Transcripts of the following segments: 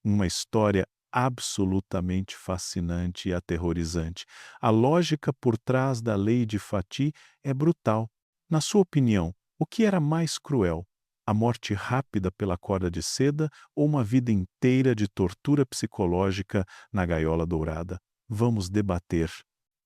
Uma história absolutamente fascinante e aterrorizante. A lógica por trás da lei de Fati é brutal. Na sua opinião, o que era mais cruel? A morte rápida pela corda de seda ou uma vida inteira de tortura psicológica na gaiola dourada? Vamos debater.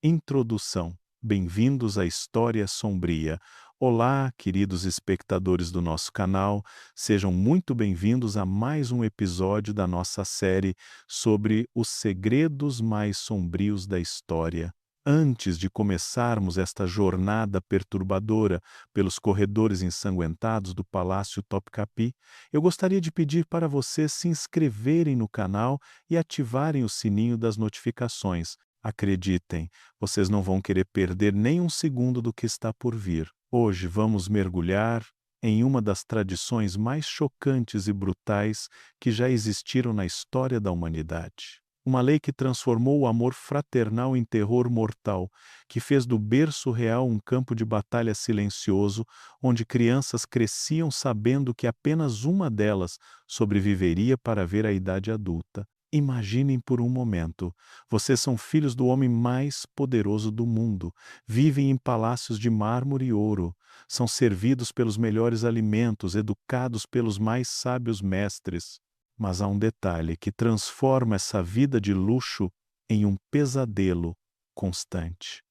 Introdução. Bem-vindos à História Sombria. Olá, queridos espectadores do nosso canal. Sejam muito bem-vindos a mais um episódio da nossa série sobre os segredos mais sombrios da história. Antes de começarmos esta jornada perturbadora pelos corredores ensanguentados do Palácio Topkapi, eu gostaria de pedir para vocês se inscreverem no canal e ativarem o sininho das notificações. Acreditem, vocês não vão querer perder nem um segundo do que está por vir. Hoje vamos mergulhar em uma das tradições mais chocantes e brutais que já existiram na história da humanidade. Uma lei que transformou o amor fraternal em terror mortal, que fez do berço real um campo de batalha silencioso, onde crianças cresciam sabendo que apenas uma delas sobreviveria para ver a idade adulta. Imaginem por um momento, vocês são filhos do homem mais poderoso do mundo, vivem em palácios de mármore e ouro, são servidos pelos melhores alimentos, educados pelos mais sábios mestres. Mas há um detalhe que transforma essa vida de luxo em um pesadelo constante.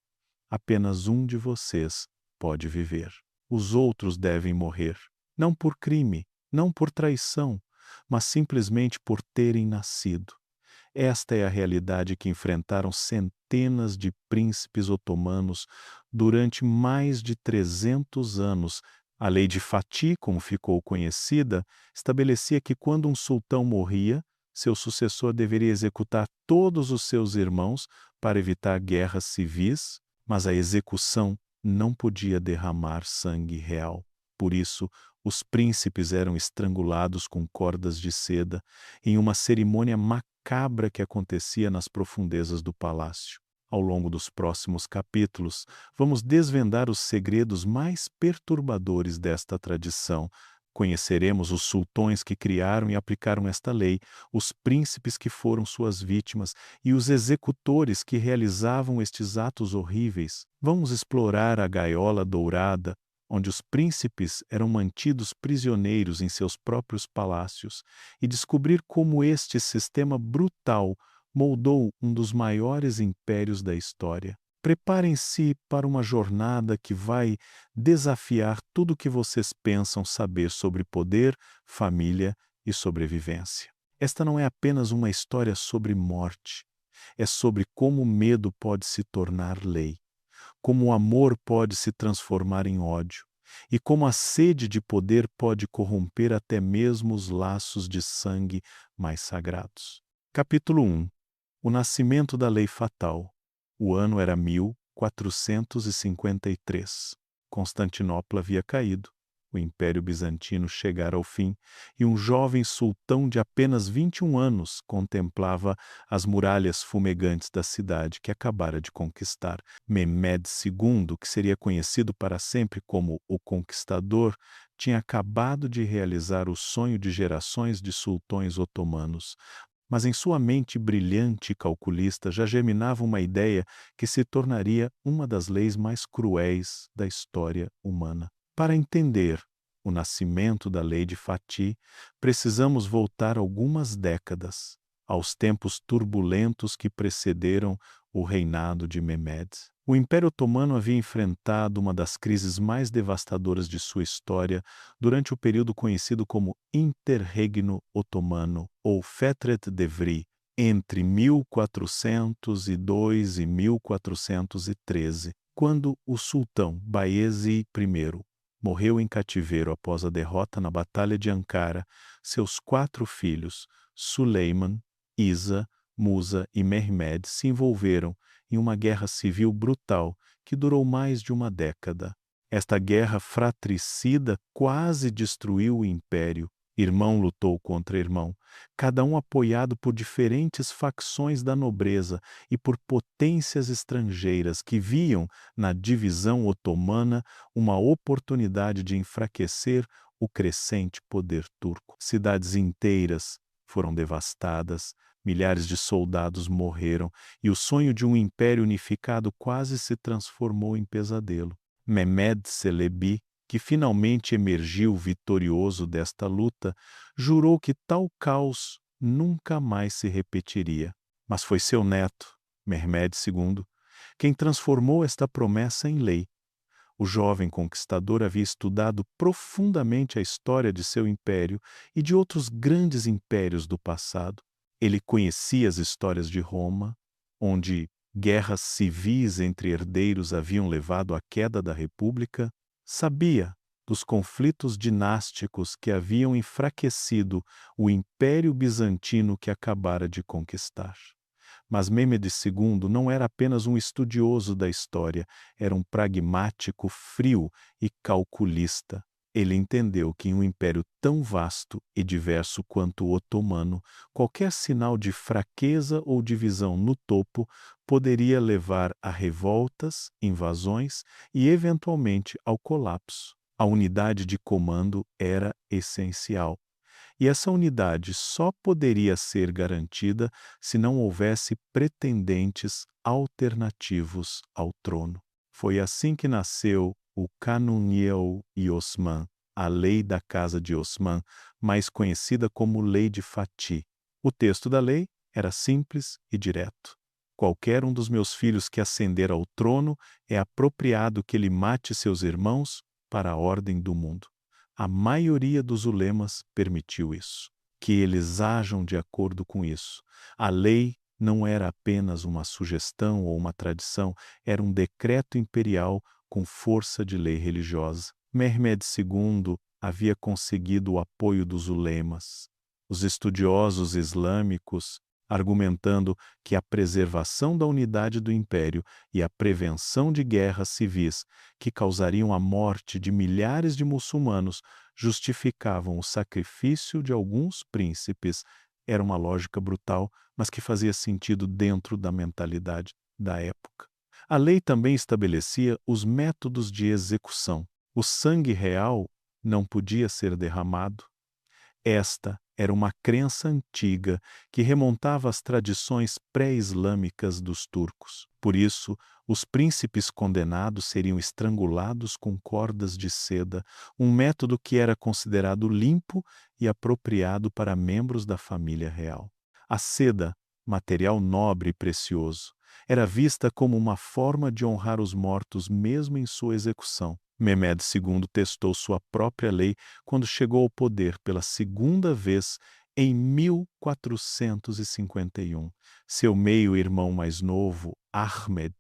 Apenas um de vocês pode viver. Os outros devem morrer, não por crime, não por traição, mas simplesmente por terem nascido. Esta é a realidade que enfrentaram centenas de príncipes otomanos durante mais de 300 anos. A lei de Fati, como ficou conhecida, estabelecia que quando um sultão morria, seu sucessor deveria executar todos os seus irmãos para evitar guerras civis, mas a execução não podia derramar sangue real. Por isso, os príncipes eram estrangulados com cordas de seda em uma cerimônia macabra que acontecia nas profundezas do palácio. Ao longo dos próximos capítulos, vamos desvendar os segredos mais perturbadores desta tradição. Conheceremos os sultões que criaram e aplicaram esta lei, os príncipes que foram suas vítimas e os executores que realizavam estes atos horríveis. Vamos explorar a gaiola dourada, onde os príncipes eram mantidos prisioneiros em seus próprios palácios, e descobrir como este sistema brutal moldou um dos maiores impérios da história. Preparem-se para uma jornada que vai desafiar tudo o que vocês pensam saber sobre poder, família e sobrevivência. Esta não é apenas uma história sobre morte, é sobre como o medo pode se tornar lei, como o amor pode se transformar em ódio, e como a sede de poder pode corromper até mesmo os laços de sangue mais sagrados. Capítulo 1. O nascimento da lei fatal. O ano era 1453. Constantinopla havia caído. O Império Bizantino chegara ao fim, e um jovem sultão de apenas 21 anos contemplava as muralhas fumegantes da cidade que acabara de conquistar. Mehmed II, que seria conhecido para sempre como o Conquistador, tinha acabado de realizar o sonho de gerações de sultões otomanos. Mas em sua mente brilhante e calculista já germinava uma ideia que se tornaria uma das leis mais cruéis da história humana. Para entender o nascimento da lei de Fati, precisamos voltar algumas décadas, aos tempos turbulentos que precederam o reinado de Mehmed. O Império Otomano havia enfrentado uma das crises mais devastadoras de sua história durante o período conhecido como Interregno Otomano, ou Fetret Devri, entre 1402 e 1413, quando o sultão Bayezid I morreu em cativeiro após a derrota na Batalha de Ankara. Seus 4 filhos, Suleiman, Isa, Musa e Mehmed, se envolveram em uma guerra civil brutal que durou mais de uma década. Esta guerra fratricida quase destruiu o império. Irmão lutou contra irmão, cada um apoiado por diferentes facções da nobreza e por potências estrangeiras que viam na divisão otomana uma oportunidade de enfraquecer o crescente poder turco. Cidades inteiras foram devastadas, milhares de soldados morreram e o sonho de um império unificado quase se transformou em pesadelo. Mehmed Celebi, que finalmente emergiu vitorioso desta luta, jurou que tal caos nunca mais se repetiria. Mas foi seu neto, Mehmed II, quem transformou esta promessa em lei. O jovem conquistador havia estudado profundamente a história de seu império e de outros grandes impérios do passado. Ele conhecia as histórias de Roma, onde guerras civis entre herdeiros haviam levado à queda da República, sabia dos conflitos dinásticos que haviam enfraquecido o Império Bizantino que acabara de conquistar. Mas Mehmed II não era apenas um estudioso da história, era um pragmático frio e calculista. Ele entendeu que em um império tão vasto e diverso quanto o otomano, qualquer sinal de fraqueza ou divisão no topo poderia levar a revoltas, invasões e, eventualmente, ao colapso. A unidade de comando era essencial. E essa unidade só poderia ser garantida se não houvesse pretendentes alternativos ao trono. Foi assim que nasceu o Kanun-i Osman, a Lei da Casa de Osman, mais conhecida como Lei de Fatih. O texto da lei era simples e direto. Qualquer um dos meus filhos que ascender ao trono é apropriado que ele mate seus irmãos para a ordem do mundo. A maioria dos ulemas permitiu isso, que eles ajam de acordo com isso. A lei não era apenas uma sugestão ou uma tradição, era um decreto imperial com força de lei religiosa. Mehmed II havia conseguido o apoio dos ulemas. Os estudiosos islâmicos, argumentando que a preservação da unidade do império e a prevenção de guerras civis que causariam a morte de milhares de muçulmanos justificavam o sacrifício de alguns príncipes. Era uma lógica brutal, mas que fazia sentido dentro da mentalidade da época. A lei também estabelecia os métodos de execução. O sangue real não podia ser derramado. Esta era uma crença antiga que remontava às tradições pré-islâmicas dos turcos. Por isso, os príncipes condenados seriam estrangulados com cordas de seda, um método que era considerado limpo e apropriado para membros da família real. A seda, material nobre e precioso, era vista como uma forma de honrar os mortos mesmo em sua execução. Mehmed II testou sua própria lei quando chegou ao poder pela segunda vez em 1451. Seu meio-irmão mais novo, Ahmed,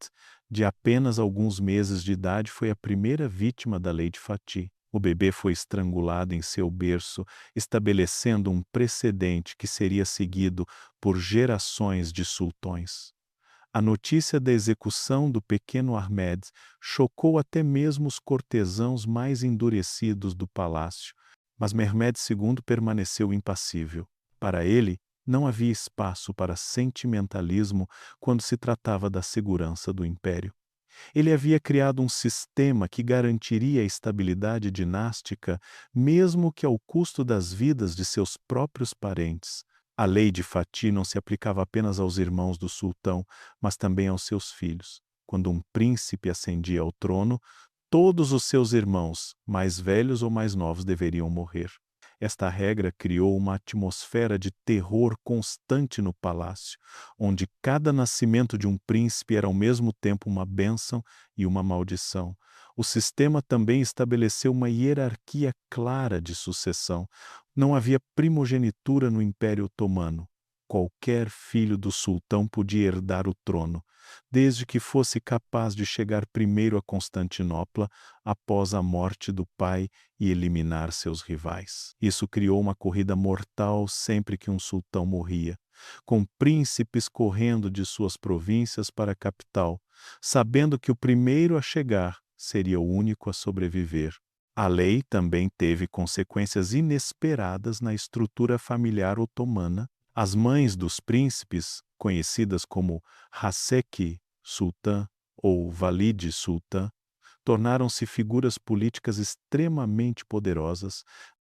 de apenas alguns meses de idade, foi a primeira vítima da lei de Fatih. O bebê foi estrangulado em seu berço, estabelecendo um precedente que seria seguido por gerações de sultões. A notícia da execução do pequeno Ahmed chocou até mesmo os cortesãos mais endurecidos do palácio, mas Mehmed II permaneceu impassível. Para ele, não havia espaço para sentimentalismo quando se tratava da segurança do império. Ele havia criado um sistema que garantiria a estabilidade dinástica, mesmo que ao custo das vidas de seus próprios parentes. A lei de Fatih não se aplicava apenas aos irmãos do sultão, mas também aos seus filhos. Quando um príncipe ascendia ao trono, todos os seus irmãos, mais velhos ou mais novos, deveriam morrer. Esta regra criou uma atmosfera de terror constante no palácio, onde cada nascimento de um príncipe era ao mesmo tempo uma bênção e uma maldição. O sistema também estabeleceu uma hierarquia clara de sucessão. Não havia primogenitura no Império Otomano. Qualquer filho do sultão podia herdar o trono, desde que fosse capaz de chegar primeiro a Constantinopla após a morte do pai e eliminar seus rivais. Isso criou uma corrida mortal sempre que um sultão morria, com príncipes correndo de suas províncias para a capital, sabendo que o primeiro a chegar seria o único a sobreviver. A lei também teve consequências inesperadas na estrutura familiar otomana. As mães dos príncipes, conhecidas como Haseki Sultan ou Valide Sultan, tornaram-se figuras políticas extremamente poderosas,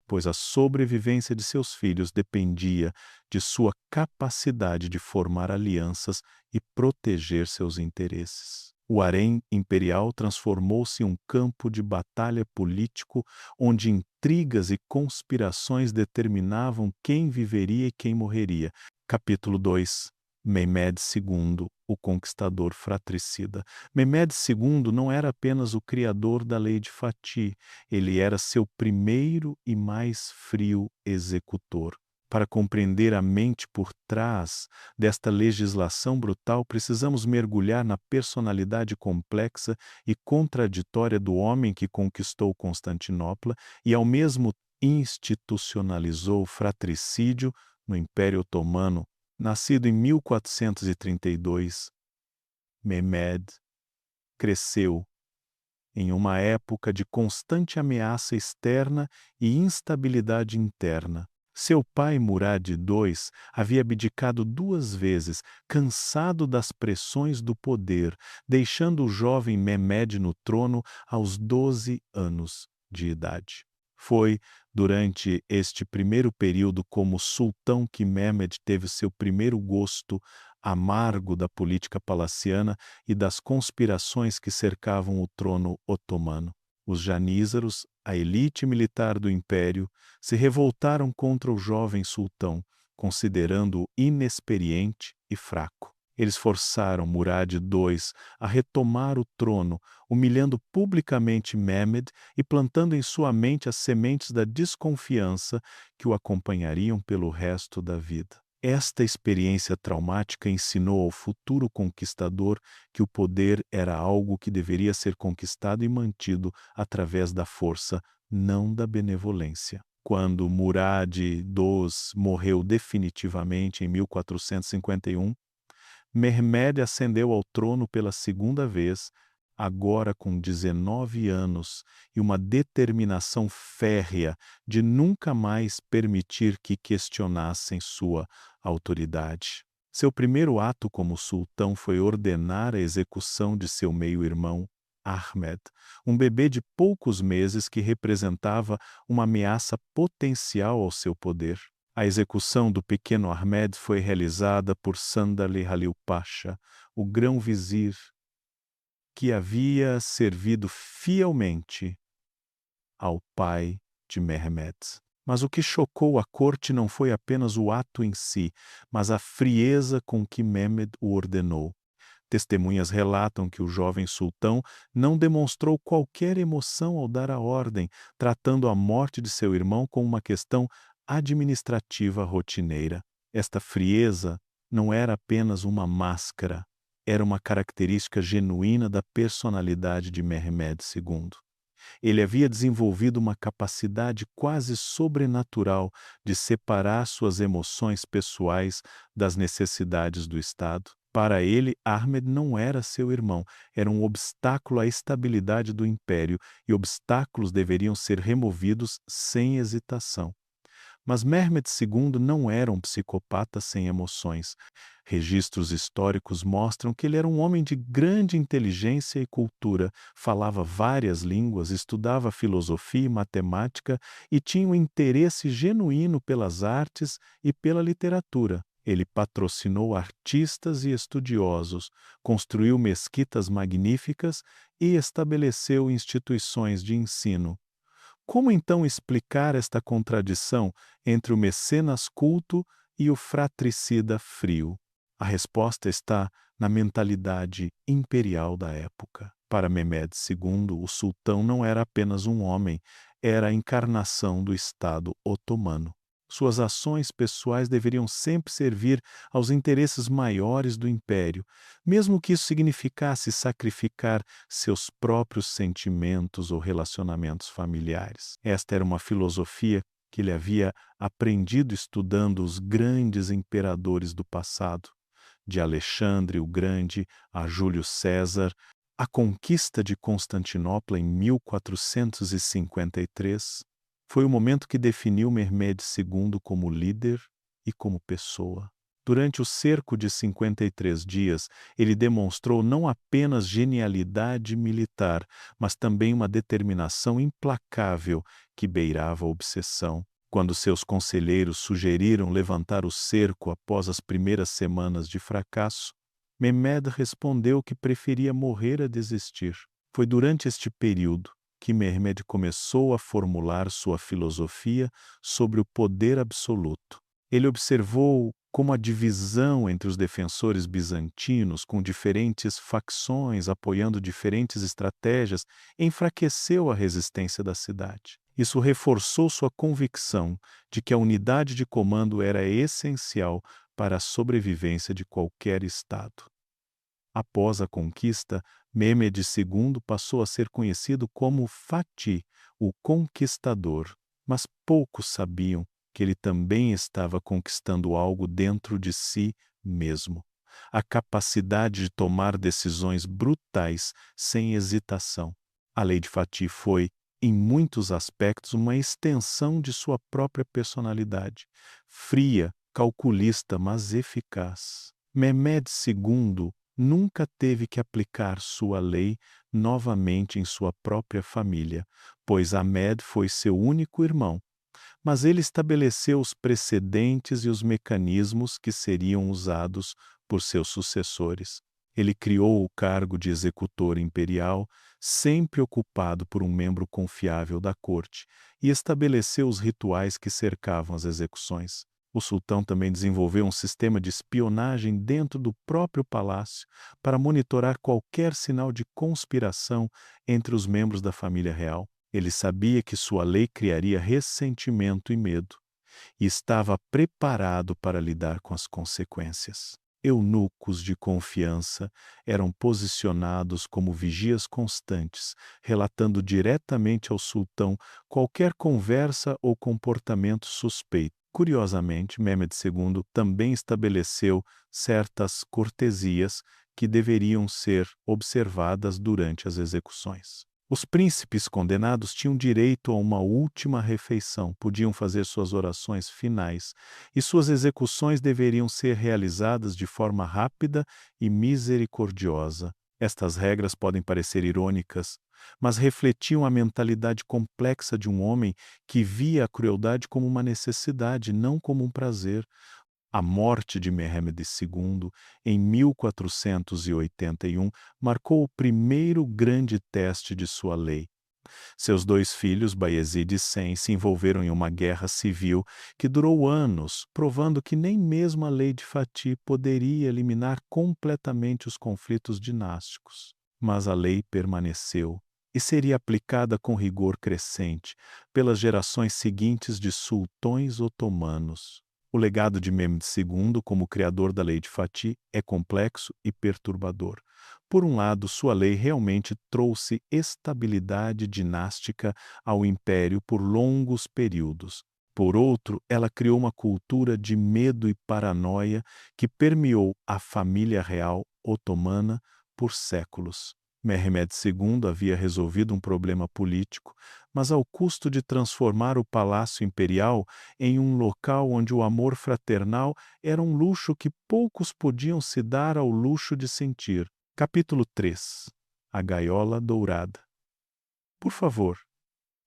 pois a sobrevivência de seus filhos dependia de sua capacidade de formar alianças e proteger seus interesses. O harém imperial transformou-se em um campo de batalha político onde intrigas e conspirações determinavam quem viveria e quem morreria. Capítulo 2. Mehmed II, o conquistador fratricida. Mehmed II não era apenas o criador da lei de Fatih, ele era seu primeiro e mais frio executor. Para compreender a mente por trás desta legislação brutal, precisamos mergulhar na personalidade complexa e contraditória do homem que conquistou Constantinopla e, ao mesmo tempo, institucionalizou o fratricídio no Império Otomano. Nascido em 1432, Mehmed cresceu em uma época de constante ameaça externa e instabilidade interna. Seu pai, Murad II, havia abdicado 2 vezes, cansado das pressões do poder, deixando o jovem Mehmed no trono aos 12 anos de idade. Foi durante este primeiro período como sultão que Mehmed teve seu primeiro gosto amargo da política palaciana e das conspirações que cercavam o trono otomano. Os janízaros, a elite militar do império, se revoltaram contra o jovem sultão, considerando-o inexperiente e fraco. Eles forçaram Murad II a retomar o trono, humilhando publicamente Mehmed e plantando em sua mente as sementes da desconfiança que o acompanhariam pelo resto da vida. Esta experiência traumática ensinou ao futuro conquistador que o poder era algo que deveria ser conquistado e mantido através da força, não da benevolência. Quando Murad II morreu definitivamente em 1451, Mehmed ascendeu ao trono pela segunda vez, agora com 19 anos e uma determinação férrea de nunca mais permitir que questionassem sua autoridade. Seu primeiro ato como sultão foi ordenar a execução de seu meio-irmão, Ahmed, um bebê de poucos meses que representava uma ameaça potencial ao seu poder. A execução do pequeno Ahmed foi realizada por Sandali Halil Pasha, o grão-vizir, que havia servido fielmente ao pai de Mehmed. Mas o que chocou a corte não foi apenas o ato em si, mas a frieza com que Mehmed o ordenou. Testemunhas relatam que o jovem sultão não demonstrou qualquer emoção ao dar a ordem, tratando a morte de seu irmão como uma questão administrativa rotineira. Esta frieza não era apenas uma máscara, era uma característica genuína da personalidade de Mehmed II. Ele havia desenvolvido uma capacidade quase sobrenatural de separar suas emoções pessoais das necessidades do Estado. Para ele, Ahmed não era seu irmão, era um obstáculo à estabilidade do império e obstáculos deveriam ser removidos sem hesitação. Mas Mehmed II não era um psicopata sem emoções. Registros históricos mostram que ele era um homem de grande inteligência e cultura, falava várias línguas, estudava filosofia e matemática e tinha um interesse genuíno pelas artes e pela literatura. Ele patrocinou artistas e estudiosos, construiu mesquitas magníficas e estabeleceu instituições de ensino. Como então explicar esta contradição entre o mecenas culto e o fratricida frio? A resposta está na mentalidade imperial da época. Para Mehmed II, o sultão não era apenas um homem, era a encarnação do Estado otomano. Suas ações pessoais deveriam sempre servir aos interesses maiores do império, mesmo que isso significasse sacrificar seus próprios sentimentos ou relacionamentos familiares. Esta era uma filosofia que ele havia aprendido estudando os grandes imperadores do passado, de Alexandre o Grande a Júlio César. A conquista de Constantinopla em 1453 foi o momento que definiu Mehmed II como líder e como pessoa. Durante o cerco de 53 dias, ele demonstrou não apenas genialidade militar, mas também uma determinação implacável que beirava a obsessão. Quando seus conselheiros sugeriram levantar o cerco após as primeiras semanas de fracasso, Mehmed respondeu que preferia morrer a desistir. Foi durante este período que Mehmed começou a formular sua filosofia sobre o poder absoluto. Ele observou como a divisão entre os defensores bizantinos, com diferentes facções apoiando diferentes estratégias, enfraqueceu a resistência da cidade. Isso reforçou sua convicção de que a unidade de comando era essencial para a sobrevivência de qualquer Estado. Após a conquista, Mehmed II passou a ser conhecido como Fatih, o Conquistador, mas poucos sabiam que ele também estava conquistando algo dentro de si mesmo. A capacidade de tomar decisões brutais sem hesitação. A lei de Fatih foi, em muitos aspectos, uma extensão de sua própria personalidade, fria, calculista, mas eficaz. Mehmed II nunca teve que aplicar sua lei novamente em sua própria família, pois Ahmed foi seu único irmão. Mas ele estabeleceu os precedentes e os mecanismos que seriam usados por seus sucessores. Ele criou o cargo de executor imperial, sempre ocupado por um membro confiável da corte, e estabeleceu os rituais que cercavam as execuções. O sultão também desenvolveu um sistema de espionagem dentro do próprio palácio para monitorar qualquer sinal de conspiração entre os membros da família real. Ele sabia que sua lei criaria ressentimento e medo, e estava preparado para lidar com as consequências. Eunucos de confiança eram posicionados como vigias constantes, relatando diretamente ao sultão qualquer conversa ou comportamento suspeito. Curiosamente, Mehmed II também estabeleceu certas cortesias que deveriam ser observadas durante as execuções. Os príncipes condenados tinham direito a uma última refeição, podiam fazer suas orações finais, e suas execuções deveriam ser realizadas de forma rápida e misericordiosa. Estas regras podem parecer irônicas, mas refletiam a mentalidade complexa de um homem que via a crueldade como uma necessidade, não como um prazer. A morte de Mehmed II, em 1481, marcou o primeiro grande teste de sua lei. Seus dois filhos, Bayezid e Sem, se envolveram em uma guerra civil que durou anos, provando que nem mesmo a lei de Fatih poderia eliminar completamente os conflitos dinásticos. Mas a lei permaneceu e seria aplicada com rigor crescente pelas gerações seguintes de sultões otomanos. O legado de Mehmed II como criador da lei de Fatih é complexo e perturbador. Por um lado, sua lei realmente trouxe estabilidade dinástica ao império por longos períodos. Por outro, ela criou uma cultura de medo e paranoia que permeou a família real otomana por séculos. Mehmed II havia resolvido um problema político, mas ao custo de transformar o palácio imperial em um local onde o amor fraternal era um luxo que poucos podiam se dar ao luxo de sentir. Capítulo 3. A Gaiola Dourada. Por favor,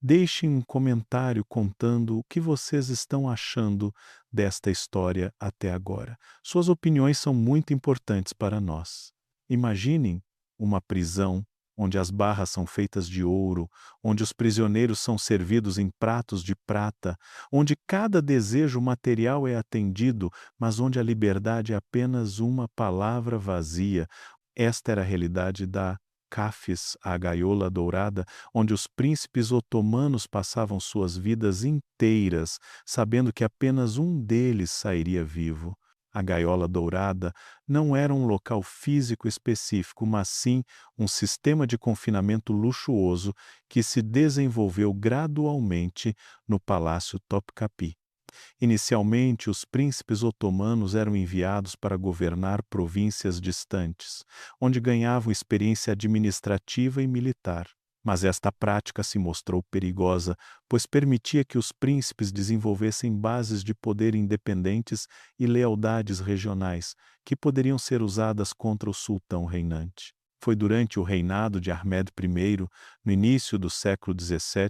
deixem um comentário contando o que vocês estão achando desta história até agora. Suas opiniões são muito importantes para nós. Imaginem uma prisão onde as barras são feitas de ouro, onde os prisioneiros são servidos em pratos de prata, onde cada desejo material é atendido, mas onde a liberdade é apenas uma palavra vazia. Esta era a realidade da Cafis, a Gaiola Dourada, onde os príncipes otomanos passavam suas vidas inteiras, sabendo que apenas um deles sairia vivo. A Gaiola Dourada não era um local físico específico, mas sim um sistema de confinamento luxuoso que se desenvolveu gradualmente no Palácio Topkapi. Inicialmente, os príncipes otomanos eram enviados para governar províncias distantes, onde ganhavam experiência administrativa e militar. Mas esta prática se mostrou perigosa, pois permitia que os príncipes desenvolvessem bases de poder independentes e lealdades regionais, que poderiam ser usadas contra o sultão reinante. Foi durante o reinado de Ahmed I, no início do século XVII,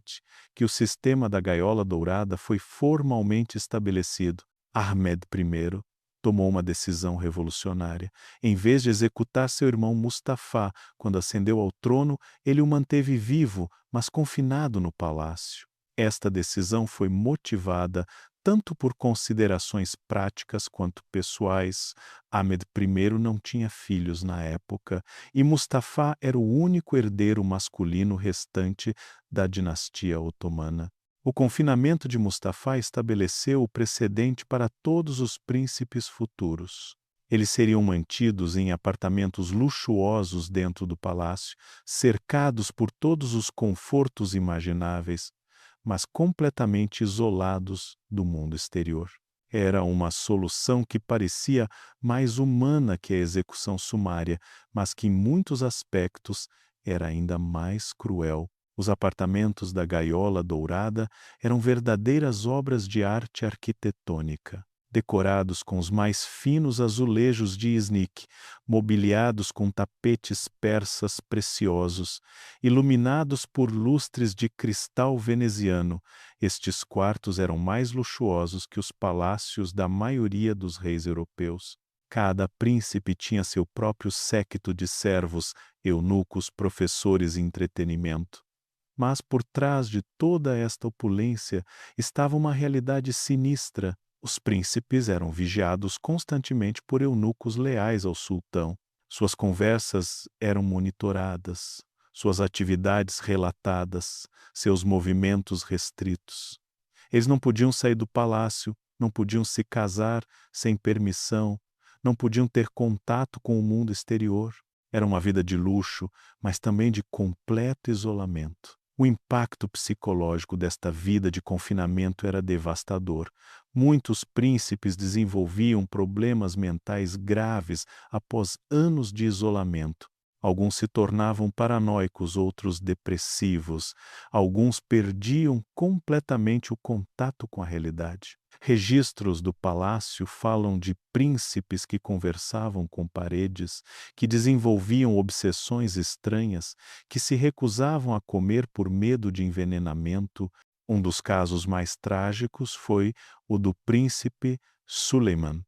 que o sistema da gaiola dourada foi formalmente estabelecido. Ahmed I tomou uma decisão revolucionária. Em vez de executar seu irmão Mustafá quando ascendeu ao trono, ele o manteve vivo, mas confinado no palácio. Esta decisão foi motivada tanto por considerações práticas quanto pessoais. Ahmed I não tinha filhos na época e Mustafá era o único herdeiro masculino restante da dinastia otomana. O confinamento de Mustafá estabeleceu o precedente para todos os príncipes futuros. Eles seriam mantidos em apartamentos luxuosos dentro do palácio, cercados por todos os confortos imagináveis, mas completamente isolados do mundo exterior. Era uma solução que parecia mais humana que a execução sumária, mas que em muitos aspectos era ainda mais cruel. Os apartamentos da Gaiola Dourada eram verdadeiras obras de arte arquitetônica, decorados com os mais finos azulejos de Iznik, mobiliados com tapetes persas preciosos, iluminados por lustres de cristal veneziano. Estes quartos eram mais luxuosos que os palácios da maioria dos reis europeus. Cada príncipe tinha seu próprio séquito de servos, eunucos, professores e entretenimento. Mas por trás de toda esta opulência estava uma realidade sinistra. Os príncipes eram vigiados constantemente por eunucos leais ao sultão. Suas conversas eram monitoradas, suas atividades relatadas, seus movimentos restritos. Eles não podiam sair do palácio, não podiam se casar sem permissão, não podiam ter contato com o mundo exterior. Era uma vida de luxo, mas também de completo isolamento. O impacto psicológico desta vida de confinamento era devastador. Muitos príncipes desenvolviam problemas mentais graves após anos de isolamento. Alguns se tornavam paranoicos, outros depressivos. Alguns perdiam completamente o contato com a realidade. Registros do palácio falam de príncipes que conversavam com paredes, que desenvolviam obsessões estranhas, que se recusavam a comer por medo de envenenamento. Um dos casos mais trágicos foi o do príncipe Suleiman,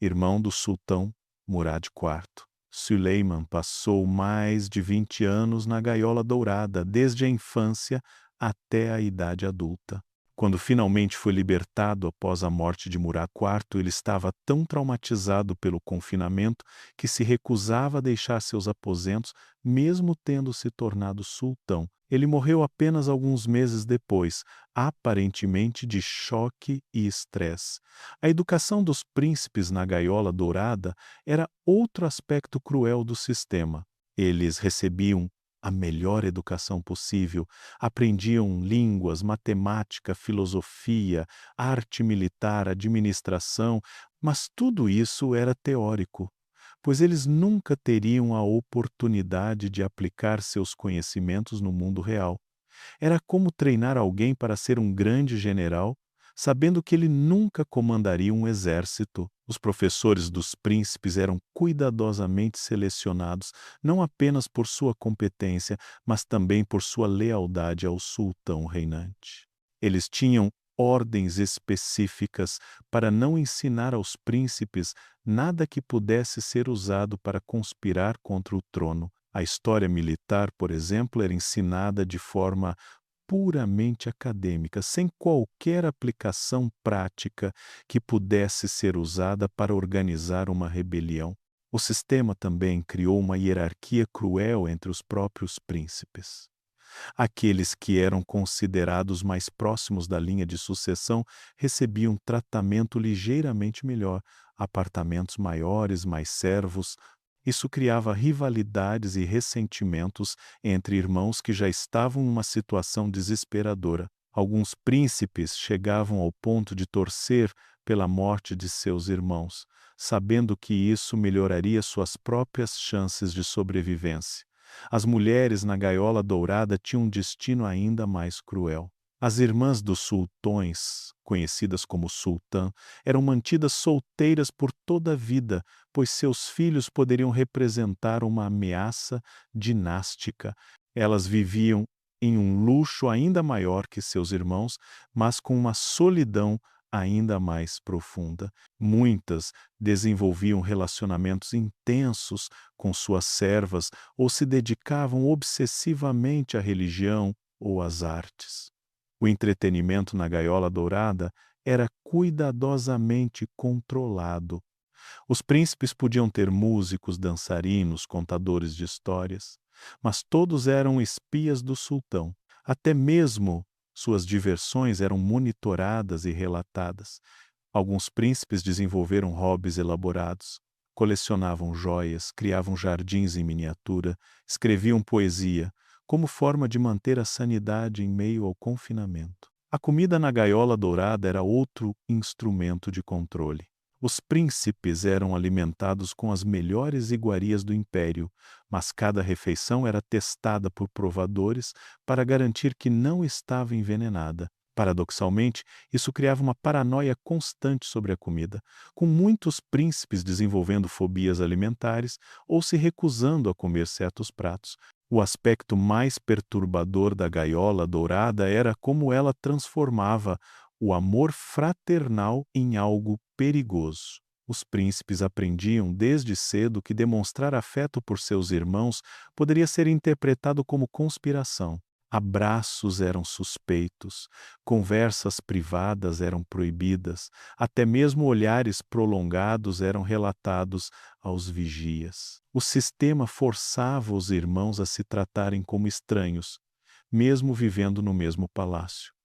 irmão do sultão Murad IV. Suleiman passou mais de 20 anos na gaiola dourada, desde a infância até a idade adulta. Quando finalmente foi libertado após a morte de Murad IV, ele estava tão traumatizado pelo confinamento que se recusava a deixar seus aposentos, mesmo tendo se tornado sultão. Ele morreu apenas alguns meses depois, aparentemente de choque e estresse. A educação dos príncipes na gaiola dourada era outro aspecto cruel do sistema. Eles recebiam a melhor educação possível, aprendiam línguas, matemática, filosofia, arte militar, administração, mas tudo isso era teórico, pois eles nunca teriam a oportunidade de aplicar seus conhecimentos no mundo real. Era como treinar alguém para ser um grande general, sabendo que ele nunca comandaria um exército. Os professores dos príncipes eram cuidadosamente selecionados, não apenas por sua competência, mas também por sua lealdade ao sultão reinante. Eles tinham ordens específicas para não ensinar aos príncipes nada que pudesse ser usado para conspirar contra o trono. A história militar, por exemplo, era ensinada de forma puramente acadêmica, sem qualquer aplicação prática que pudesse ser usada para organizar uma rebelião. O sistema também criou uma hierarquia cruel entre os próprios príncipes. Aqueles que eram considerados mais próximos da linha de sucessão recebiam tratamento ligeiramente melhor, apartamentos maiores, mais servos. Isso criava rivalidades e ressentimentos entre irmãos que já estavam em uma situação desesperadora. Alguns príncipes chegavam ao ponto de torcer pela morte de seus irmãos, sabendo que isso melhoraria suas próprias chances de sobrevivência. As mulheres na gaiola dourada tinham um destino ainda mais cruel. As irmãs dos sultões, conhecidas como sultã, eram mantidas solteiras por toda a vida, pois seus filhos poderiam representar uma ameaça dinástica. Elas viviam em um luxo ainda maior que seus irmãos, mas com uma solidão ainda mais profunda. Muitas desenvolviam relacionamentos intensos com suas servas ou se dedicavam obsessivamente à religião ou às artes. O entretenimento na gaiola dourada era cuidadosamente controlado. Os príncipes podiam ter músicos, dançarinos, contadores de histórias, mas todos eram espias do sultão. Até mesmo suas diversões eram monitoradas e relatadas. Alguns príncipes desenvolveram hobbies elaborados, colecionavam joias, criavam jardins em miniatura, escreviam poesia, como forma de manter a sanidade em meio ao confinamento. A comida na gaiola dourada era outro instrumento de controle. Os príncipes eram alimentados com as melhores iguarias do império, mas cada refeição era testada por provadores para garantir que não estava envenenada. Paradoxalmente, isso criava uma paranoia constante sobre a comida, com muitos príncipes desenvolvendo fobias alimentares ou se recusando a comer certos pratos. O aspecto mais perturbador da gaiola dourada era como ela transformava o amor fraternal em algo perigoso. Os príncipes aprendiam desde cedo que demonstrar afeto por seus irmãos poderia ser interpretado como conspiração. Abraços eram suspeitos, conversas privadas eram proibidas, até mesmo olhares prolongados eram relatados aos vigias. O sistema forçava os irmãos a se tratarem como estranhos, mesmo vivendo no mesmo palácio.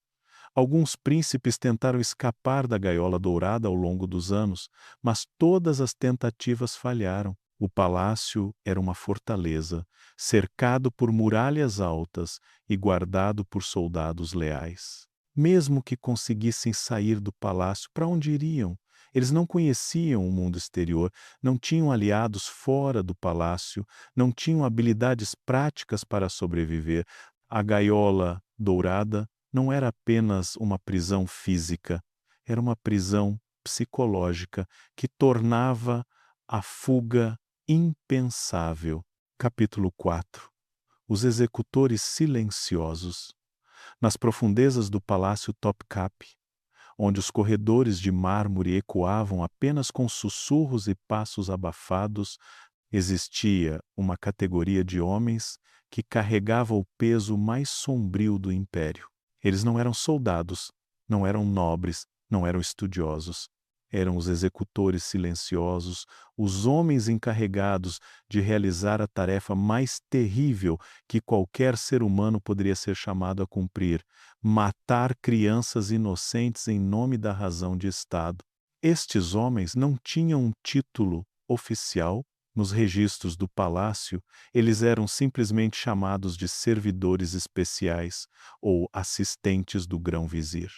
Alguns príncipes tentaram escapar da gaiola dourada ao longo dos anos, mas todas as tentativas falharam. O palácio era uma fortaleza, cercado por muralhas altas e guardado por soldados leais. Mesmo que conseguissem sair do palácio, para onde iriam? Eles não conheciam o mundo exterior, não tinham aliados fora do palácio, não tinham habilidades práticas para sobreviver. A gaiola dourada não era apenas uma prisão física, era uma prisão psicológica que tornava a fuga impensável. Capítulo 4. Os executores silenciosos. Nas profundezas do palácio Topkapi, onde os corredores de mármore ecoavam apenas com sussurros e passos abafados, existia uma categoria de homens que carregava o peso mais sombrio do império. Eles não eram soldados, não eram nobres, não eram estudiosos. Eram os executores silenciosos, os homens encarregados de realizar a tarefa mais terrível que qualquer ser humano poderia ser chamado a cumprir: matar crianças inocentes em nome da razão de Estado. Estes homens não tinham um título oficial. Nos registros do palácio, eles eram simplesmente chamados de servidores especiais ou assistentes do grão-vizir.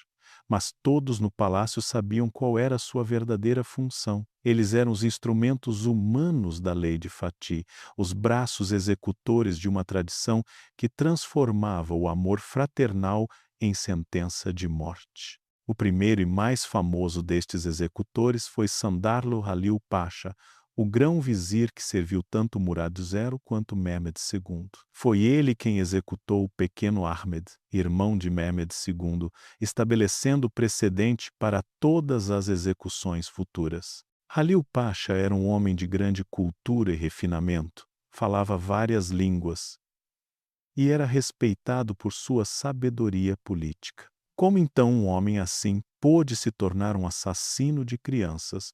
Mas todos no palácio sabiam qual era a sua verdadeira função. Eles eram os instrumentos humanos da lei de Fatih, os braços executores de uma tradição que transformava o amor fraternal em sentença de morte. O primeiro e mais famoso destes executores foi Sandarlo Halil Pasha, o grão-vizir que serviu tanto Murad II quanto Mehmed II. Foi ele quem executou o pequeno Ahmed, irmão de Mehmed II, estabelecendo precedente para todas as execuções futuras. Halil Pasha era um homem de grande cultura e refinamento, falava várias línguas e era respeitado por sua sabedoria política. Como então um homem assim pôde se tornar um assassino de crianças?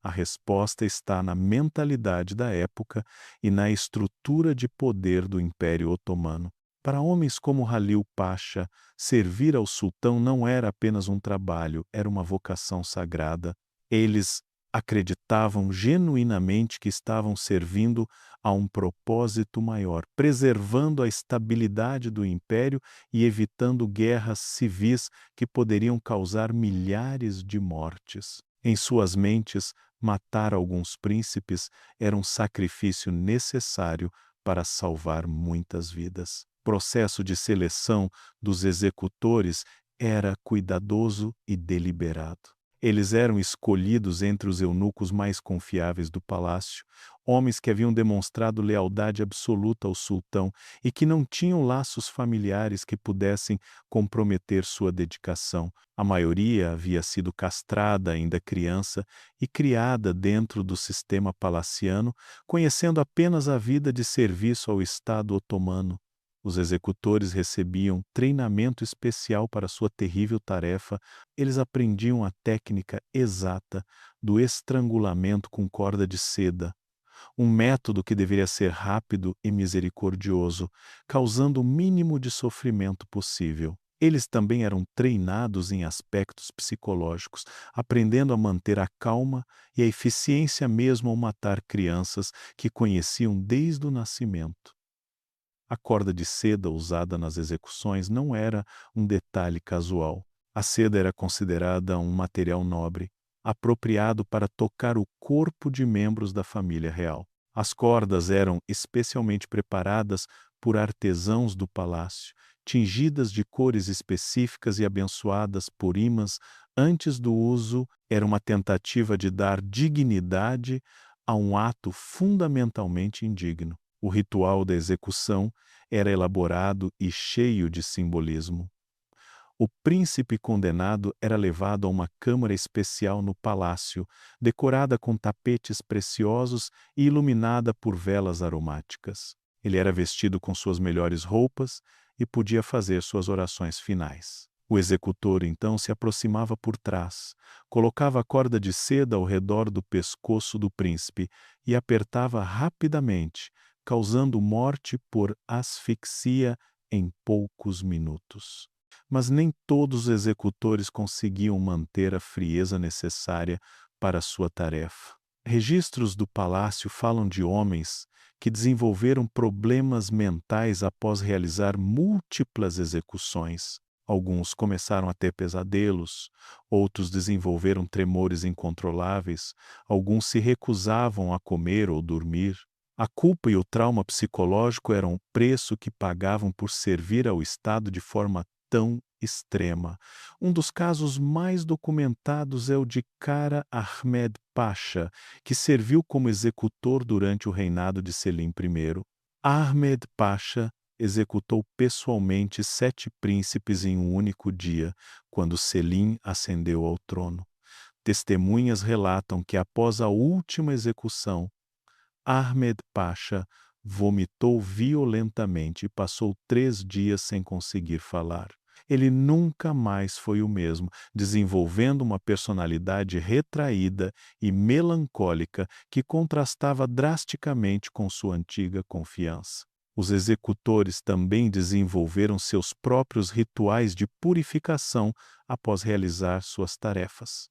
A resposta está na mentalidade da época e na estrutura de poder do Império Otomano. Para homens como Halil Pasha, servir ao sultão não era apenas um trabalho, era uma vocação sagrada. Eles acreditavam genuinamente que estavam servindo a um propósito maior, preservando a estabilidade do império e evitando guerras civis que poderiam causar milhares de mortes. Em suas mentes, matar alguns príncipes era um sacrifício necessário para salvar muitas vidas. O processo de seleção dos executores era cuidadoso e deliberado. Eles eram escolhidos entre os eunucos mais confiáveis do palácio, homens que haviam demonstrado lealdade absoluta ao sultão e que não tinham laços familiares que pudessem comprometer sua dedicação. A maioria havia sido castrada ainda criança e criada dentro do sistema palaciano, conhecendo apenas a vida de serviço ao Estado otomano. Os executores recebiam treinamento especial para sua terrível tarefa. Eles aprendiam a técnica exata do estrangulamento com corda de seda, um método que deveria ser rápido e misericordioso, causando o mínimo de sofrimento possível. Eles também eram treinados em aspectos psicológicos, aprendendo a manter a calma e a eficiência mesmo ao matar crianças que conheciam desde o nascimento. A corda de seda usada nas execuções não era um detalhe casual. A seda era considerada um material nobre, apropriado para tocar o corpo de membros da família real. As cordas eram especialmente preparadas por artesãos do palácio, tingidas de cores específicas e abençoadas por imãs antes do uso. Era uma tentativa de dar dignidade a um ato fundamentalmente indigno. O ritual da execução era elaborado e cheio de simbolismo. O príncipe condenado era levado a uma câmara especial no palácio, decorada com tapetes preciosos e iluminada por velas aromáticas. Ele era vestido com suas melhores roupas e podia fazer suas orações finais. O executor então se aproximava por trás, colocava a corda de seda ao redor do pescoço do príncipe e apertava rapidamente, causando morte por asfixia em poucos minutos. Mas nem todos os executores conseguiam manter a frieza necessária para sua tarefa. Registros do palácio falam de homens que desenvolveram problemas mentais após realizar múltiplas execuções. Alguns começaram a ter pesadelos, outros desenvolveram tremores incontroláveis, alguns se recusavam a comer ou dormir. A culpa e o trauma psicológico eram o preço que pagavam por servir ao Estado de forma tão extrema. Um dos casos mais documentados é o de Kara Ahmed Pasha, que serviu como executor durante o reinado de Selim I. Ahmed Pasha executou pessoalmente 7 príncipes em um único dia, quando Selim ascendeu ao trono. Testemunhas relatam que após a última execução, Ahmed Pasha vomitou violentamente e passou 3 dias sem conseguir falar. Ele nunca mais foi o mesmo, desenvolvendo uma personalidade retraída e melancólica que contrastava drasticamente com sua antiga confiança. Os executores também desenvolveram seus próprios rituais de purificação após realizar suas tarefas.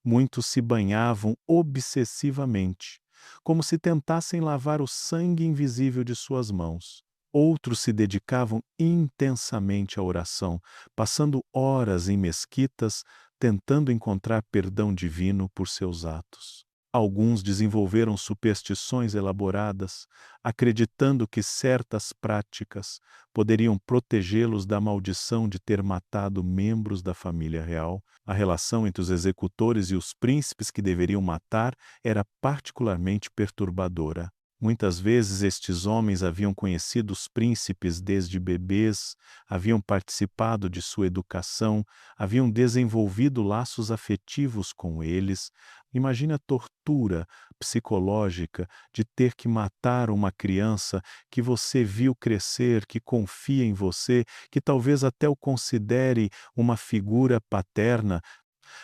Muitos se banhavam obsessivamente, como se tentassem lavar o sangue invisível de suas mãos. Outros se dedicavam intensamente à oração, passando horas em mesquitas, tentando encontrar perdão divino por seus atos. Alguns desenvolveram superstições elaboradas, acreditando que certas práticas poderiam protegê-los da maldição de ter matado membros da família real. A relação entre os executores e os príncipes que deveriam matar era particularmente perturbadora. Muitas vezes estes homens haviam conhecido os príncipes desde bebês, haviam participado de sua educação, haviam desenvolvido laços afetivos com eles. Imagine a tortura psicológica de ter que matar uma criança que você viu crescer, que confia em você, que talvez até o considere uma figura paterna.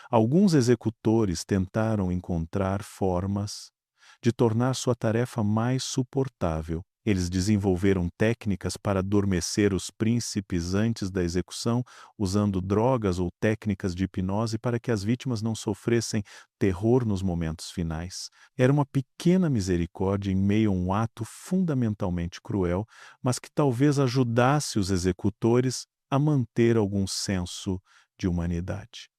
Alguns executores tentaram encontrar formas de tornar sua tarefa mais suportável. Eles desenvolveram técnicas para adormecer os príncipes antes da execução, usando drogas ou técnicas de hipnose para que as vítimas não sofressem terror nos momentos finais. Era uma pequena misericórdia em meio a um ato fundamentalmente cruel, mas que talvez ajudasse os executores a manter algum senso de humanidade.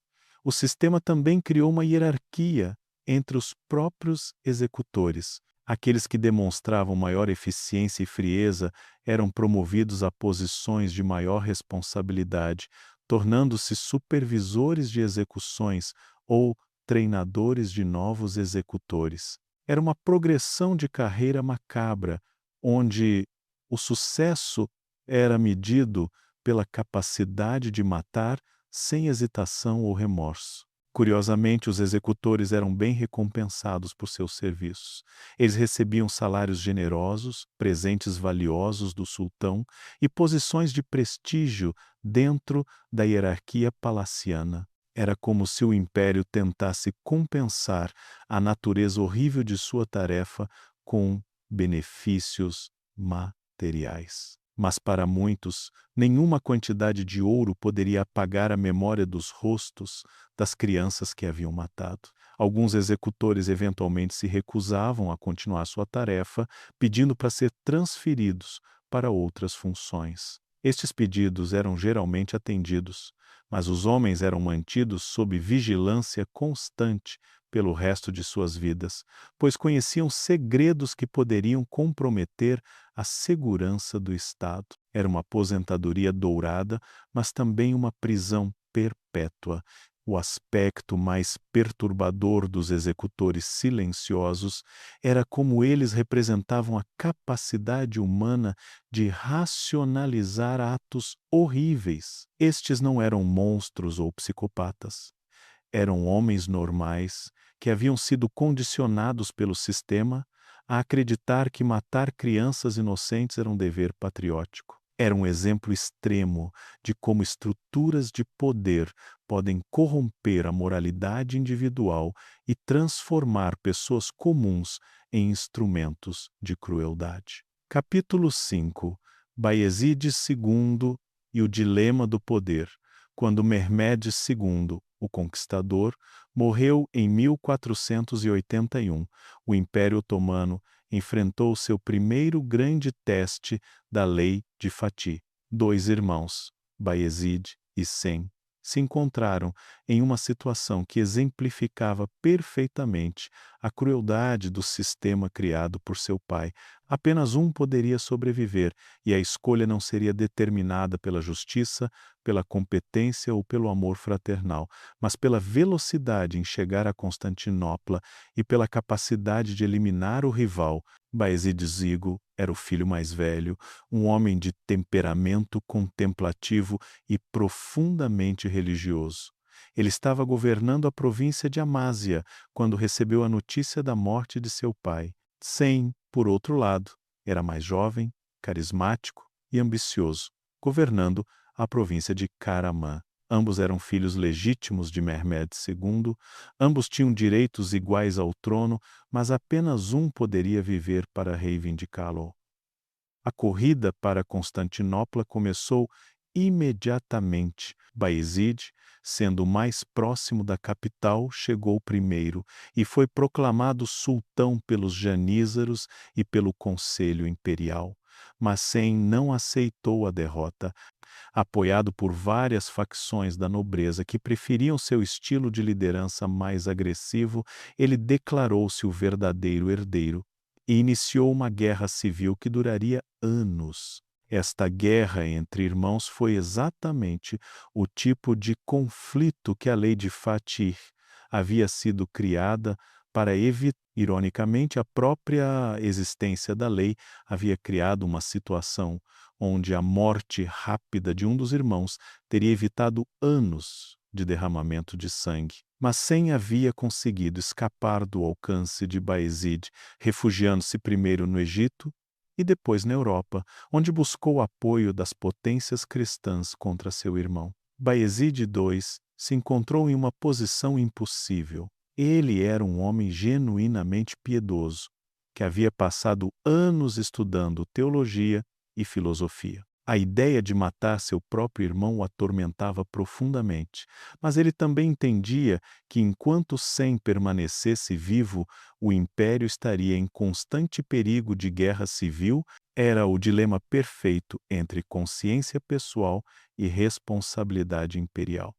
O sistema também criou uma hierarquia entre os próprios executores. Aqueles que demonstravam maior eficiência e frieza eram promovidos a posições de maior responsabilidade, tornando-se supervisores de execuções ou treinadores de novos executores. Era uma progressão de carreira macabra, onde o sucesso era medido pela capacidade de matar sem hesitação ou remorso. Curiosamente, os executores eram bem recompensados por seus serviços. Eles recebiam salários generosos, presentes valiosos do sultão e posições de prestígio dentro da hierarquia palaciana. Era como se o império tentasse compensar a natureza horrível de sua tarefa com benefícios materiais. Mas para muitos, nenhuma quantidade de ouro poderia apagar a memória dos rostos das crianças que haviam matado. Alguns executores eventualmente se recusavam a continuar sua tarefa, pedindo para ser transferidos para outras funções. Estes pedidos eram geralmente atendidos, mas os homens eram mantidos sob vigilância constante pelo resto de suas vidas, pois conheciam segredos que poderiam comprometer a segurança do Estado. Era uma aposentadoria dourada, mas também uma prisão perpétua. O aspecto mais perturbador dos executores silenciosos era como eles representavam a capacidade humana de racionalizar atos horríveis. Estes não eram monstros ou psicopatas. Eram homens normais que haviam sido condicionados pelo sistema a acreditar que matar crianças inocentes era um dever patriótico. Era um exemplo extremo de como estruturas de poder podem corromper a moralidade individual e transformar pessoas comuns em instrumentos de crueldade. Capítulo 5. Bayezid II e o dilema do poder, quando Mehmed II, o Conquistador, morreu em 1481. O Império Otomano enfrentou seu primeiro grande teste da Lei de Fatih. Dois irmãos, Bayezid e Sem, se encontraram em uma situação que exemplificava perfeitamente a crueldade do sistema criado por seu pai. Apenas um poderia sobreviver, e a escolha não seria determinada pela justiça, pela competência ou pelo amor fraternal, mas pela velocidade em chegar a Constantinopla e pela capacidade de eliminar o rival. Bayezid Zigo era o filho mais velho, um homem de temperamento contemplativo e profundamente religioso. Ele estava governando a província de Amásia quando recebeu a notícia da morte de seu pai. Sem, por outro lado, era mais jovem, carismático e ambicioso, governando a província de Karaman. Ambos eram filhos legítimos de Mehmed II, ambos tinham direitos iguais ao trono, mas apenas um poderia viver para reivindicá-lo. A corrida para Constantinopla começou imediatamente. Bayezid, sendo o mais próximo da capital, chegou primeiro e foi proclamado sultão pelos janízaros e pelo Conselho Imperial. Mas Sem não aceitou a derrota. Apoiado por várias facções da nobreza que preferiam seu estilo de liderança mais agressivo, ele declarou-se o verdadeiro herdeiro e iniciou uma guerra civil que duraria anos. Esta guerra entre irmãos foi exatamente o tipo de conflito que a lei de Fatih havia sido criada para evitar. Ironicamente, a própria existência da lei havia criado uma situação onde a morte rápida de um dos irmãos teria evitado anos de derramamento de sangue. Mas Sem havia conseguido escapar do alcance de Bayezid, refugiando-se primeiro no Egito e depois na Europa, onde buscou o apoio das potências cristãs contra seu irmão. Bayezid II se encontrou em uma posição impossível. Ele era um homem genuinamente piedoso, que havia passado anos estudando teologia e filosofia. A ideia de matar seu próprio irmão o atormentava profundamente, mas ele também entendia que enquanto Sem permanecesse vivo, o império estaria em constante perigo de guerra civil. Era o dilema perfeito entre consciência pessoal e responsabilidade imperial.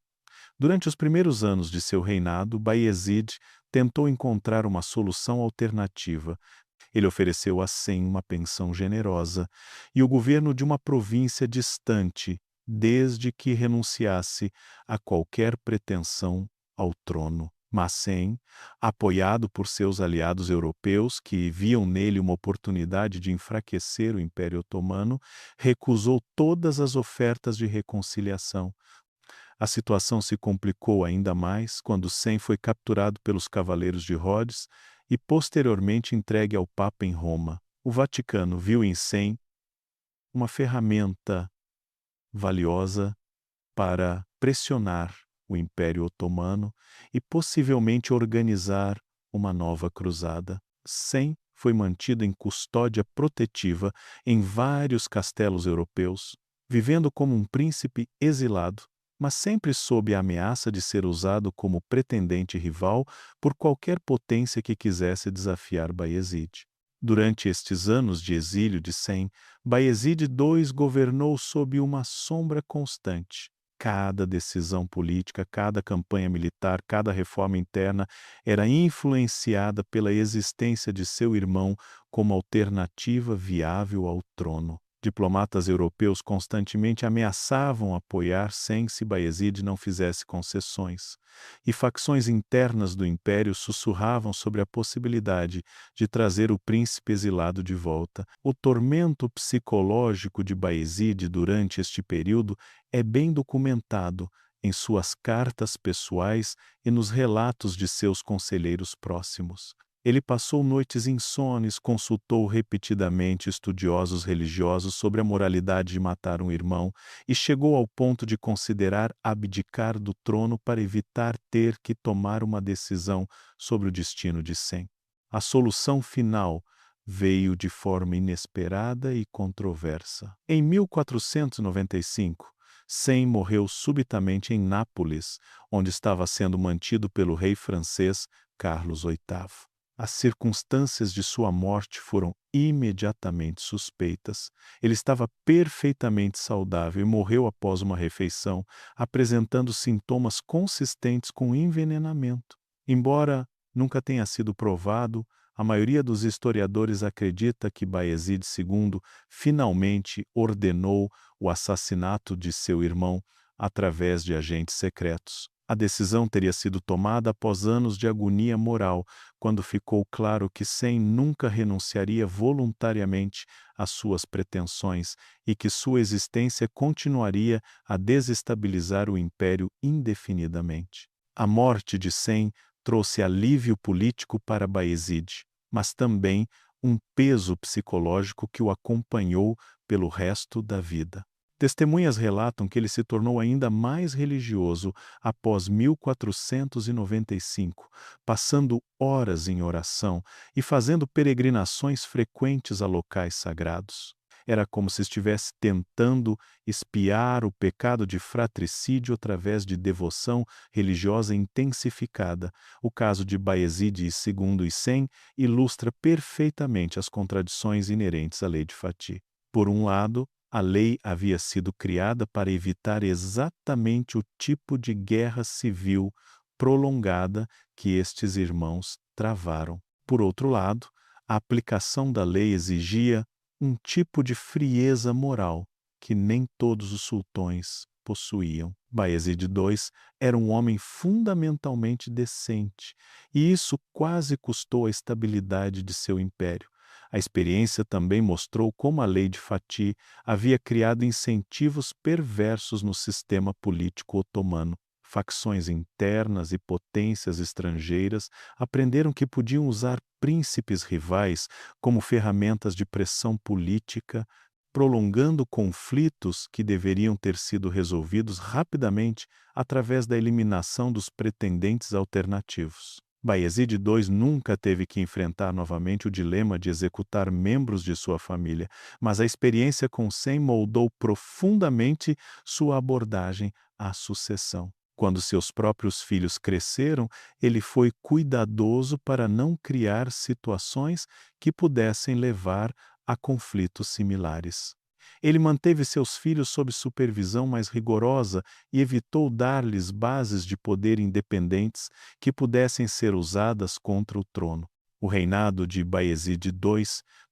Durante os primeiros anos de seu reinado, Bayezid tentou encontrar uma solução alternativa. Ele ofereceu a Sem uma pensão generosa e o governo de uma província distante, desde que renunciasse a qualquer pretensão ao trono. Mas Sem, apoiado por seus aliados europeus, que viam nele uma oportunidade de enfraquecer o Império Otomano, recusou todas as ofertas de reconciliação. A situação se complicou ainda mais quando Sem foi capturado pelos Cavaleiros de Rhodes e posteriormente entregue ao Papa em Roma. O Vaticano viu em Sem uma ferramenta valiosa para pressionar o Império Otomano e possivelmente organizar uma nova cruzada. Sem foi mantido em custódia protetiva em vários castelos europeus, vivendo como um príncipe exilado, mas sempre sob a ameaça de ser usado como pretendente rival por qualquer potência que quisesse desafiar Bayezid. Durante estes anos de exílio de Sem, Bayezid II governou sob uma sombra constante. Cada decisão política, cada campanha militar, cada reforma interna era influenciada pela existência de seu irmão como alternativa viável ao trono. Diplomatas europeus constantemente ameaçavam apoiar Sem se Bayezid não fizesse concessões, e facções internas do império sussurravam sobre a possibilidade de trazer o príncipe exilado de volta. O tormento psicológico de Bayezid durante este período é bem documentado em suas cartas pessoais e nos relatos de seus conselheiros próximos. Ele passou noites insones, consultou repetidamente estudiosos religiosos sobre a moralidade de matar um irmão e chegou ao ponto de considerar abdicar do trono para evitar ter que tomar uma decisão sobre o destino de Sem. A solução final veio de forma inesperada e controversa. Em 1495, Sem morreu subitamente em Nápoles, onde estava sendo mantido pelo rei francês Carlos VIII. As circunstâncias de sua morte foram imediatamente suspeitas. Ele estava perfeitamente saudável e morreu após uma refeição, apresentando sintomas consistentes com envenenamento. Embora nunca tenha sido provado, a maioria dos historiadores acredita que Bayezid II finalmente ordenou o assassinato de seu irmão através de agentes secretos. A decisão teria sido tomada após anos de agonia moral, quando ficou claro que Sem nunca renunciaria voluntariamente às suas pretensões e que sua existência continuaria a desestabilizar o império indefinidamente. A morte de Sem trouxe alívio político para Bayezid, mas também um peso psicológico que o acompanhou pelo resto da vida. Testemunhas relatam que ele se tornou ainda mais religioso após 1495, passando horas em oração e fazendo peregrinações frequentes a locais sagrados. Era como se estivesse tentando expiar o pecado de fratricídio através de devoção religiosa intensificada. O caso de Bayezid II e Sem ilustra perfeitamente as contradições inerentes à lei de Fatih. Por um lado, a lei havia sido criada para evitar exatamente o tipo de guerra civil prolongada que estes irmãos travaram. Por outro lado, a aplicação da lei exigia um tipo de frieza moral que nem todos os sultões possuíam. Bayezid II era um homem fundamentalmente decente, e isso quase custou a estabilidade de seu império. A experiência também mostrou como a lei de Fatih havia criado incentivos perversos no sistema político otomano. Facções internas e potências estrangeiras aprenderam que podiam usar príncipes rivais como ferramentas de pressão política, prolongando conflitos que deveriam ter sido resolvidos rapidamente através da eliminação dos pretendentes alternativos. Bayezid II nunca teve que enfrentar novamente o dilema de executar membros de sua família, mas a experiência com Sem moldou profundamente sua abordagem à sucessão. Quando seus próprios filhos cresceram, ele foi cuidadoso para não criar situações que pudessem levar a conflitos similares. Ele manteve seus filhos sob supervisão mais rigorosa e evitou dar-lhes bases de poder independentes que pudessem ser usadas contra o trono. O reinado de Bayezid II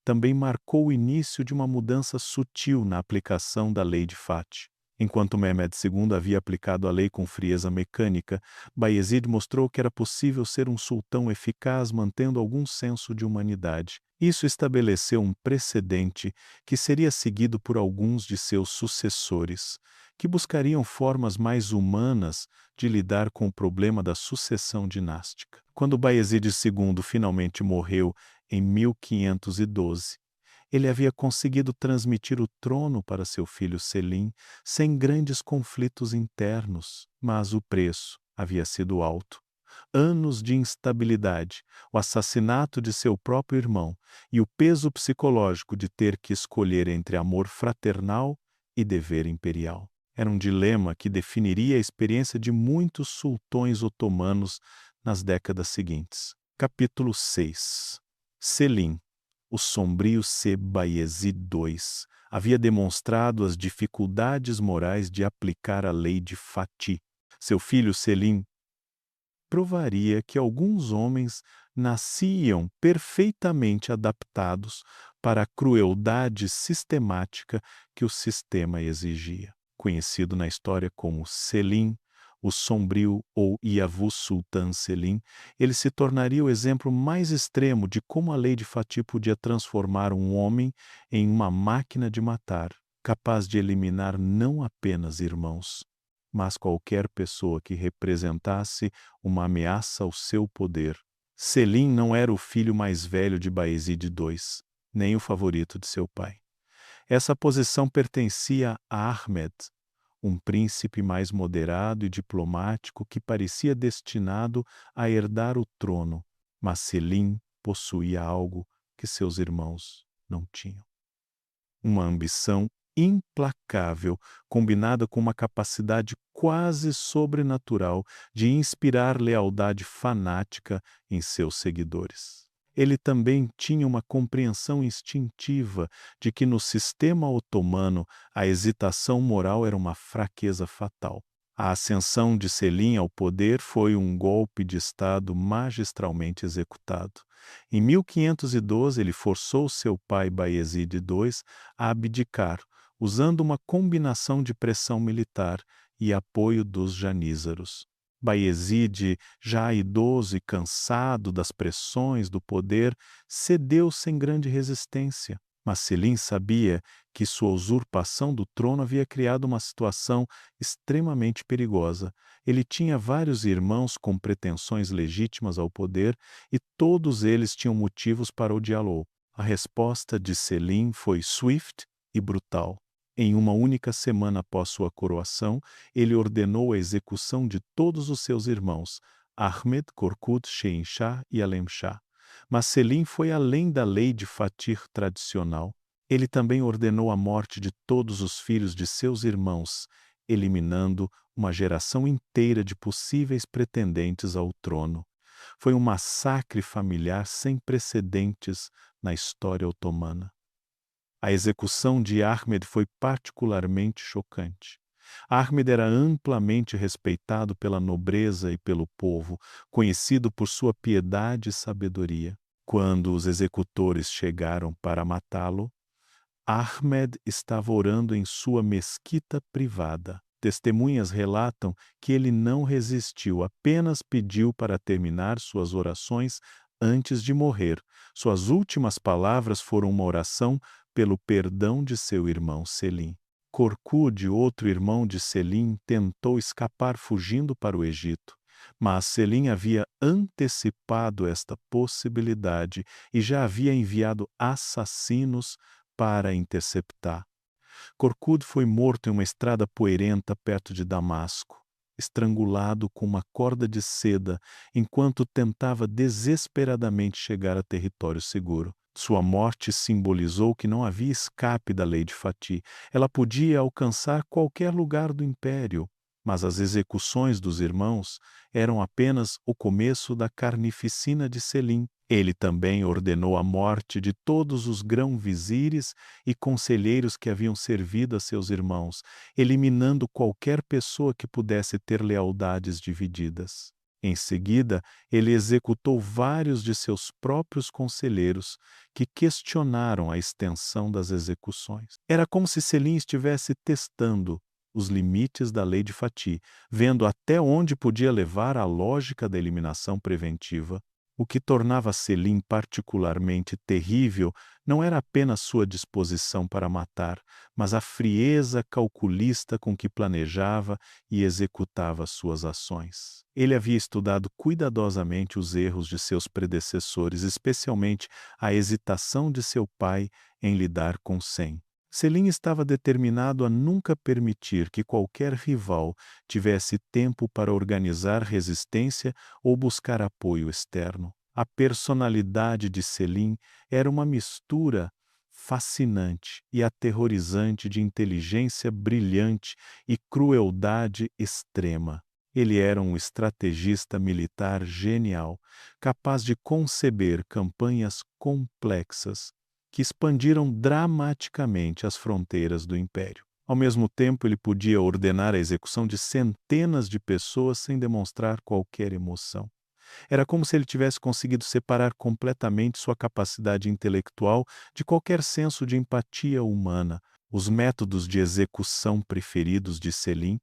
também marcou o início de uma mudança sutil na aplicação da lei de Fati. Enquanto Mehmed II havia aplicado a lei com frieza mecânica, Bayezid mostrou que era possível ser um sultão eficaz mantendo algum senso de humanidade. Isso estabeleceu um precedente que seria seguido por alguns de seus sucessores, que buscariam formas mais humanas de lidar com o problema da sucessão dinástica. Quando Bayezid II finalmente morreu em 1512, ele havia conseguido transmitir o trono para seu filho Selim sem grandes conflitos internos, mas o preço havia sido alto. Anos de instabilidade, o assassinato de seu próprio irmão e o peso psicológico de ter que escolher entre amor fraternal e dever imperial. Era um dilema que definiria a experiência de muitos sultões otomanos nas décadas seguintes. Capítulo 6. Selim, o sombrio Bayezid II, havia demonstrado as dificuldades morais de aplicar a lei de Fati. Seu filho Selim provaria que alguns homens nasciam perfeitamente adaptados para a crueldade sistemática que o sistema exigia. Conhecido na história como Selim, o sombrio ou Yavuz Sultan Selim, ele se tornaria o exemplo mais extremo de como a lei de Fati podia transformar um homem em uma máquina de matar, capaz de eliminar não apenas irmãos, mas qualquer pessoa que representasse uma ameaça ao seu poder. Selim não era o filho mais velho de Bayezid II, nem o favorito de seu pai. Essa posição pertencia a Ahmed, um príncipe mais moderado e diplomático que parecia destinado a herdar o trono, mas Selim possuía algo que seus irmãos não tinham. Uma ambição implacável, combinada com uma capacidade quase sobrenatural de inspirar lealdade fanática em seus seguidores. Ele também tinha uma compreensão instintiva de que no sistema otomano a hesitação moral era uma fraqueza fatal. A ascensão de Selim ao poder foi um golpe de Estado magistralmente executado. Em 1512, ele forçou seu pai Bayezid II a abdicar, usando uma combinação de pressão militar e apoio dos janízaros. Bayezid, já idoso e cansado das pressões do poder, cedeu sem grande resistência. Mas Selim sabia que sua usurpação do trono havia criado uma situação extremamente perigosa. Ele tinha vários irmãos com pretensões legítimas ao poder e todos eles tinham motivos para odiá-lo. A resposta de Selim foi swift e brutal. Em uma única semana após sua coroação, ele ordenou a execução de todos os seus irmãos, Ahmed, Korkut, Shehin-Shah e Alemshah. Mas Selim foi além da lei de Fatih tradicional. Ele também ordenou a morte de todos os filhos de seus irmãos, eliminando uma geração inteira de possíveis pretendentes ao trono. Foi um massacre familiar sem precedentes na história otomana. A execução de Ahmed foi particularmente chocante. Ahmed era amplamente respeitado pela nobreza e pelo povo, conhecido por sua piedade e sabedoria. Quando os executores chegaram para matá-lo, Ahmed estava orando em sua mesquita privada. Testemunhas relatam que ele não resistiu, apenas pediu para terminar suas orações antes de morrer. Suas últimas palavras foram uma oração pelo perdão de seu irmão Selim. Korkut, outro irmão de Selim, tentou escapar fugindo para o Egito, mas Selim havia antecipado esta possibilidade e já havia enviado assassinos para interceptar. Korkut foi morto em uma estrada poeirenta perto de Damasco, estrangulado com uma corda de seda enquanto tentava desesperadamente chegar a território seguro. Sua morte simbolizou que não havia escape da lei de Fati. Ela podia alcançar qualquer lugar do império, mas as execuções dos irmãos eram apenas o começo da carnificina de Selim. Ele também ordenou a morte de todos os grão-vizires e conselheiros que haviam servido a seus irmãos, eliminando qualquer pessoa que pudesse ter lealdades divididas. Em seguida, ele executou vários de seus próprios conselheiros, que questionaram a extensão das execuções. Era como se Selim estivesse testando os limites da lei de Fati, vendo até onde podia levar a lógica da eliminação preventiva. O que tornava Selim particularmente terrível não era apenas sua disposição para matar, mas a frieza calculista com que planejava e executava suas ações. Ele havia estudado cuidadosamente os erros de seus predecessores, especialmente a hesitação de seu pai em lidar com Sem. Selim estava determinado a nunca permitir que qualquer rival tivesse tempo para organizar resistência ou buscar apoio externo. A personalidade de Selim era uma mistura fascinante e aterrorizante de inteligência brilhante e crueldade extrema. Ele era um estrategista militar genial, capaz de conceber campanhas complexas que expandiram dramaticamente as fronteiras do império. Ao mesmo tempo, ele podia ordenar a execução de centenas de pessoas sem demonstrar qualquer emoção. Era como se ele tivesse conseguido separar completamente sua capacidade intelectual de qualquer senso de empatia humana. Os métodos de execução preferidos de Selim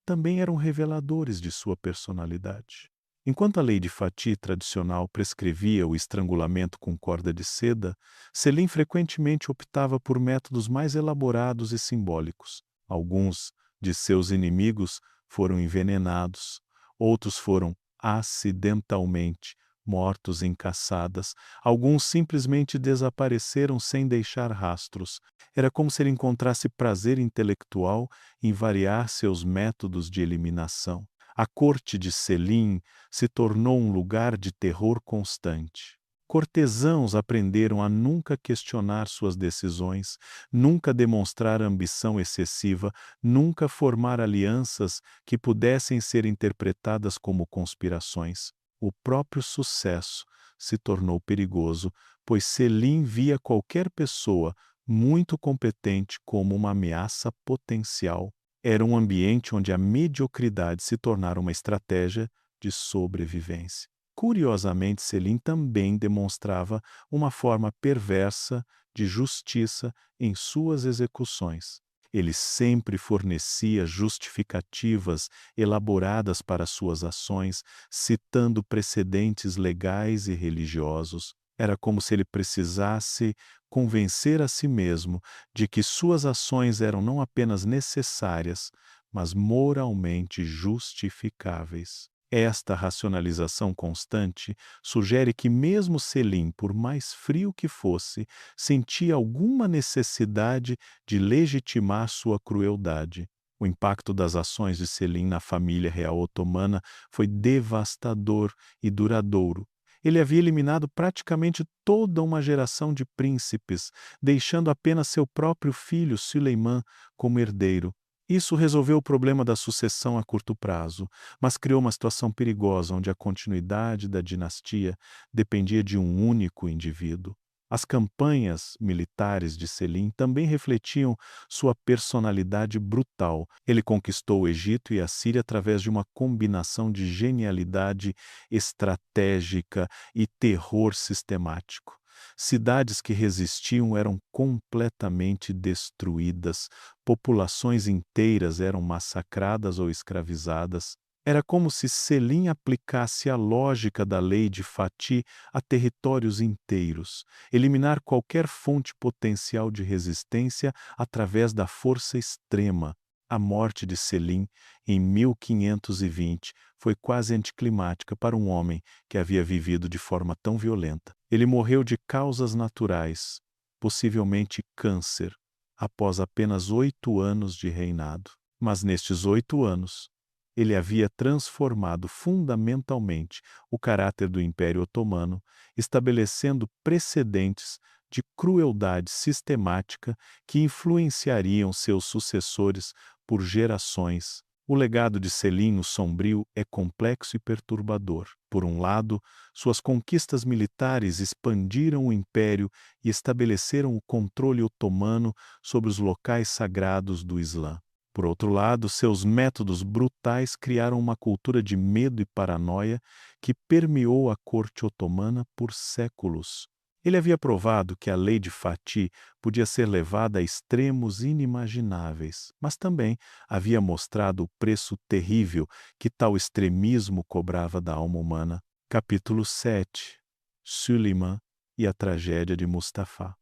também eram reveladores de sua personalidade. Enquanto a lei de Fati tradicional prescrevia o estrangulamento com corda de seda, Selim frequentemente optava por métodos mais elaborados e simbólicos. Alguns de seus inimigos foram envenenados, outros foram acidentalmente mortos em caçadas, alguns simplesmente desapareceram sem deixar rastros. Era como se ele encontrasse prazer intelectual em variar seus métodos de eliminação. A corte de Selim se tornou um lugar de terror constante. Cortesãos aprenderam a nunca questionar suas decisões, nunca demonstrar ambição excessiva, nunca formar alianças que pudessem ser interpretadas como conspirações. O próprio sucesso se tornou perigoso, pois Selim via qualquer pessoa muito competente como uma ameaça potencial. Era um ambiente onde a mediocridade se tornara uma estratégia de sobrevivência. Curiosamente, Selim também demonstrava uma forma perversa de justiça em suas execuções. Ele sempre fornecia justificativas elaboradas para suas ações, citando precedentes legais e religiosos. Era como se ele precisasse convencer a si mesmo de que suas ações eram não apenas necessárias, mas moralmente justificáveis. Esta racionalização constante sugere que mesmo Selim, por mais frio que fosse, sentia alguma necessidade de legitimar sua crueldade. O impacto das ações de Selim na família real otomana foi devastador e duradouro. Ele havia eliminado praticamente toda uma geração de príncipes, deixando apenas seu próprio filho, Süleyman, como herdeiro. Isso resolveu o problema da sucessão a curto prazo, mas criou uma situação perigosa onde a continuidade da dinastia dependia de um único indivíduo. As campanhas militares de Selim também refletiam sua personalidade brutal. Ele conquistou o Egito e a Síria através de uma combinação de genialidade estratégica e terror sistemático. Cidades que resistiam eram completamente destruídas, populações inteiras eram massacradas ou escravizadas. Era como se Selim aplicasse a lógica da lei de Fati a territórios inteiros, eliminar qualquer fonte potencial de resistência através da força extrema. A morte de Selim, em 1520, foi quase anticlimática para um homem que havia vivido de forma tão violenta. Ele morreu de causas naturais, possivelmente câncer, após apenas 8 anos de reinado. Mas nestes 8 anos, ele havia transformado fundamentalmente o caráter do Império Otomano, estabelecendo precedentes de crueldade sistemática que influenciariam seus sucessores por gerações. O legado de Selim o Sombrio é complexo e perturbador. Por um lado, suas conquistas militares expandiram o império e estabeleceram o controle otomano sobre os locais sagrados do Islã. Por outro lado, seus métodos brutais criaram uma cultura de medo e paranoia que permeou a corte otomana por séculos. Ele havia provado que a lei de Fatih podia ser levada a extremos inimagináveis, mas também havia mostrado o preço terrível que tal extremismo cobrava da alma humana. Capítulo 7. Süleyman e a tragédia de Mustafa.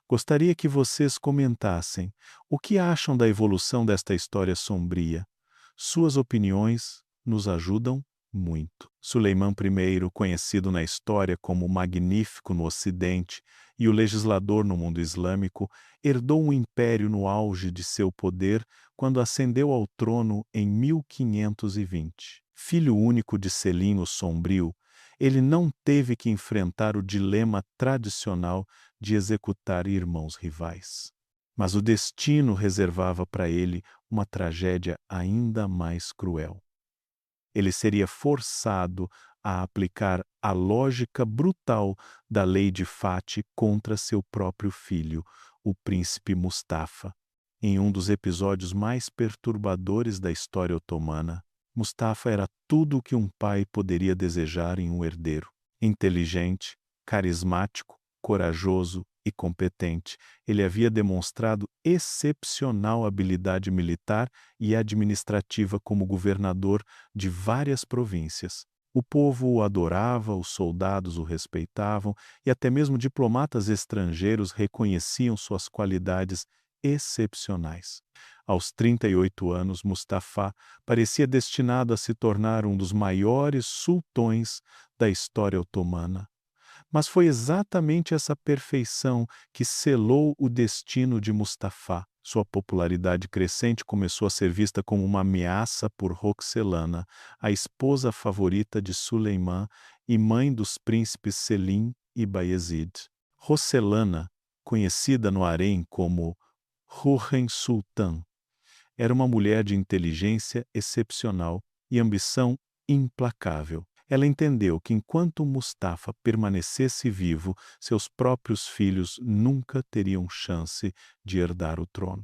Gostaria que vocês comentassem o que acham da evolução desta história sombria. Suas opiniões nos ajudam muito. Suleimã I, conhecido na história como o Magnífico no Ocidente e o legislador no mundo islâmico, herdou um império no auge de seu poder quando ascendeu ao trono em 1520. Filho único de Selim o Sombrio, ele não teve que enfrentar o dilema tradicional de executar irmãos rivais. Mas o destino reservava para ele uma tragédia ainda mais cruel. Ele seria forçado a aplicar a lógica brutal da lei de Fatih contra seu próprio filho, o príncipe Mustafa. Em um dos episódios mais perturbadores da história otomana, Mustafa era tudo o que um pai poderia desejar em um herdeiro. Inteligente, carismático, corajoso e competente, ele havia demonstrado excepcional habilidade militar e administrativa como governador de várias províncias. O povo o adorava, os soldados o respeitavam e até mesmo diplomatas estrangeiros reconheciam suas qualidades excepcionais. Aos 38 anos, Mustafa parecia destinado a se tornar um dos maiores sultões da história otomana. Mas foi exatamente essa perfeição que selou o destino de Mustafa. Sua popularidade crescente começou a ser vista como uma ameaça por Roxelana, a esposa favorita de Suleimã e mãe dos príncipes Selim e Bayezid. Roxelana, conhecida no harém como Hurrem Sultan, era uma mulher de inteligência excepcional e ambição implacável. Ela entendeu que enquanto Mustafa permanecesse vivo, seus próprios filhos nunca teriam chance de herdar o trono.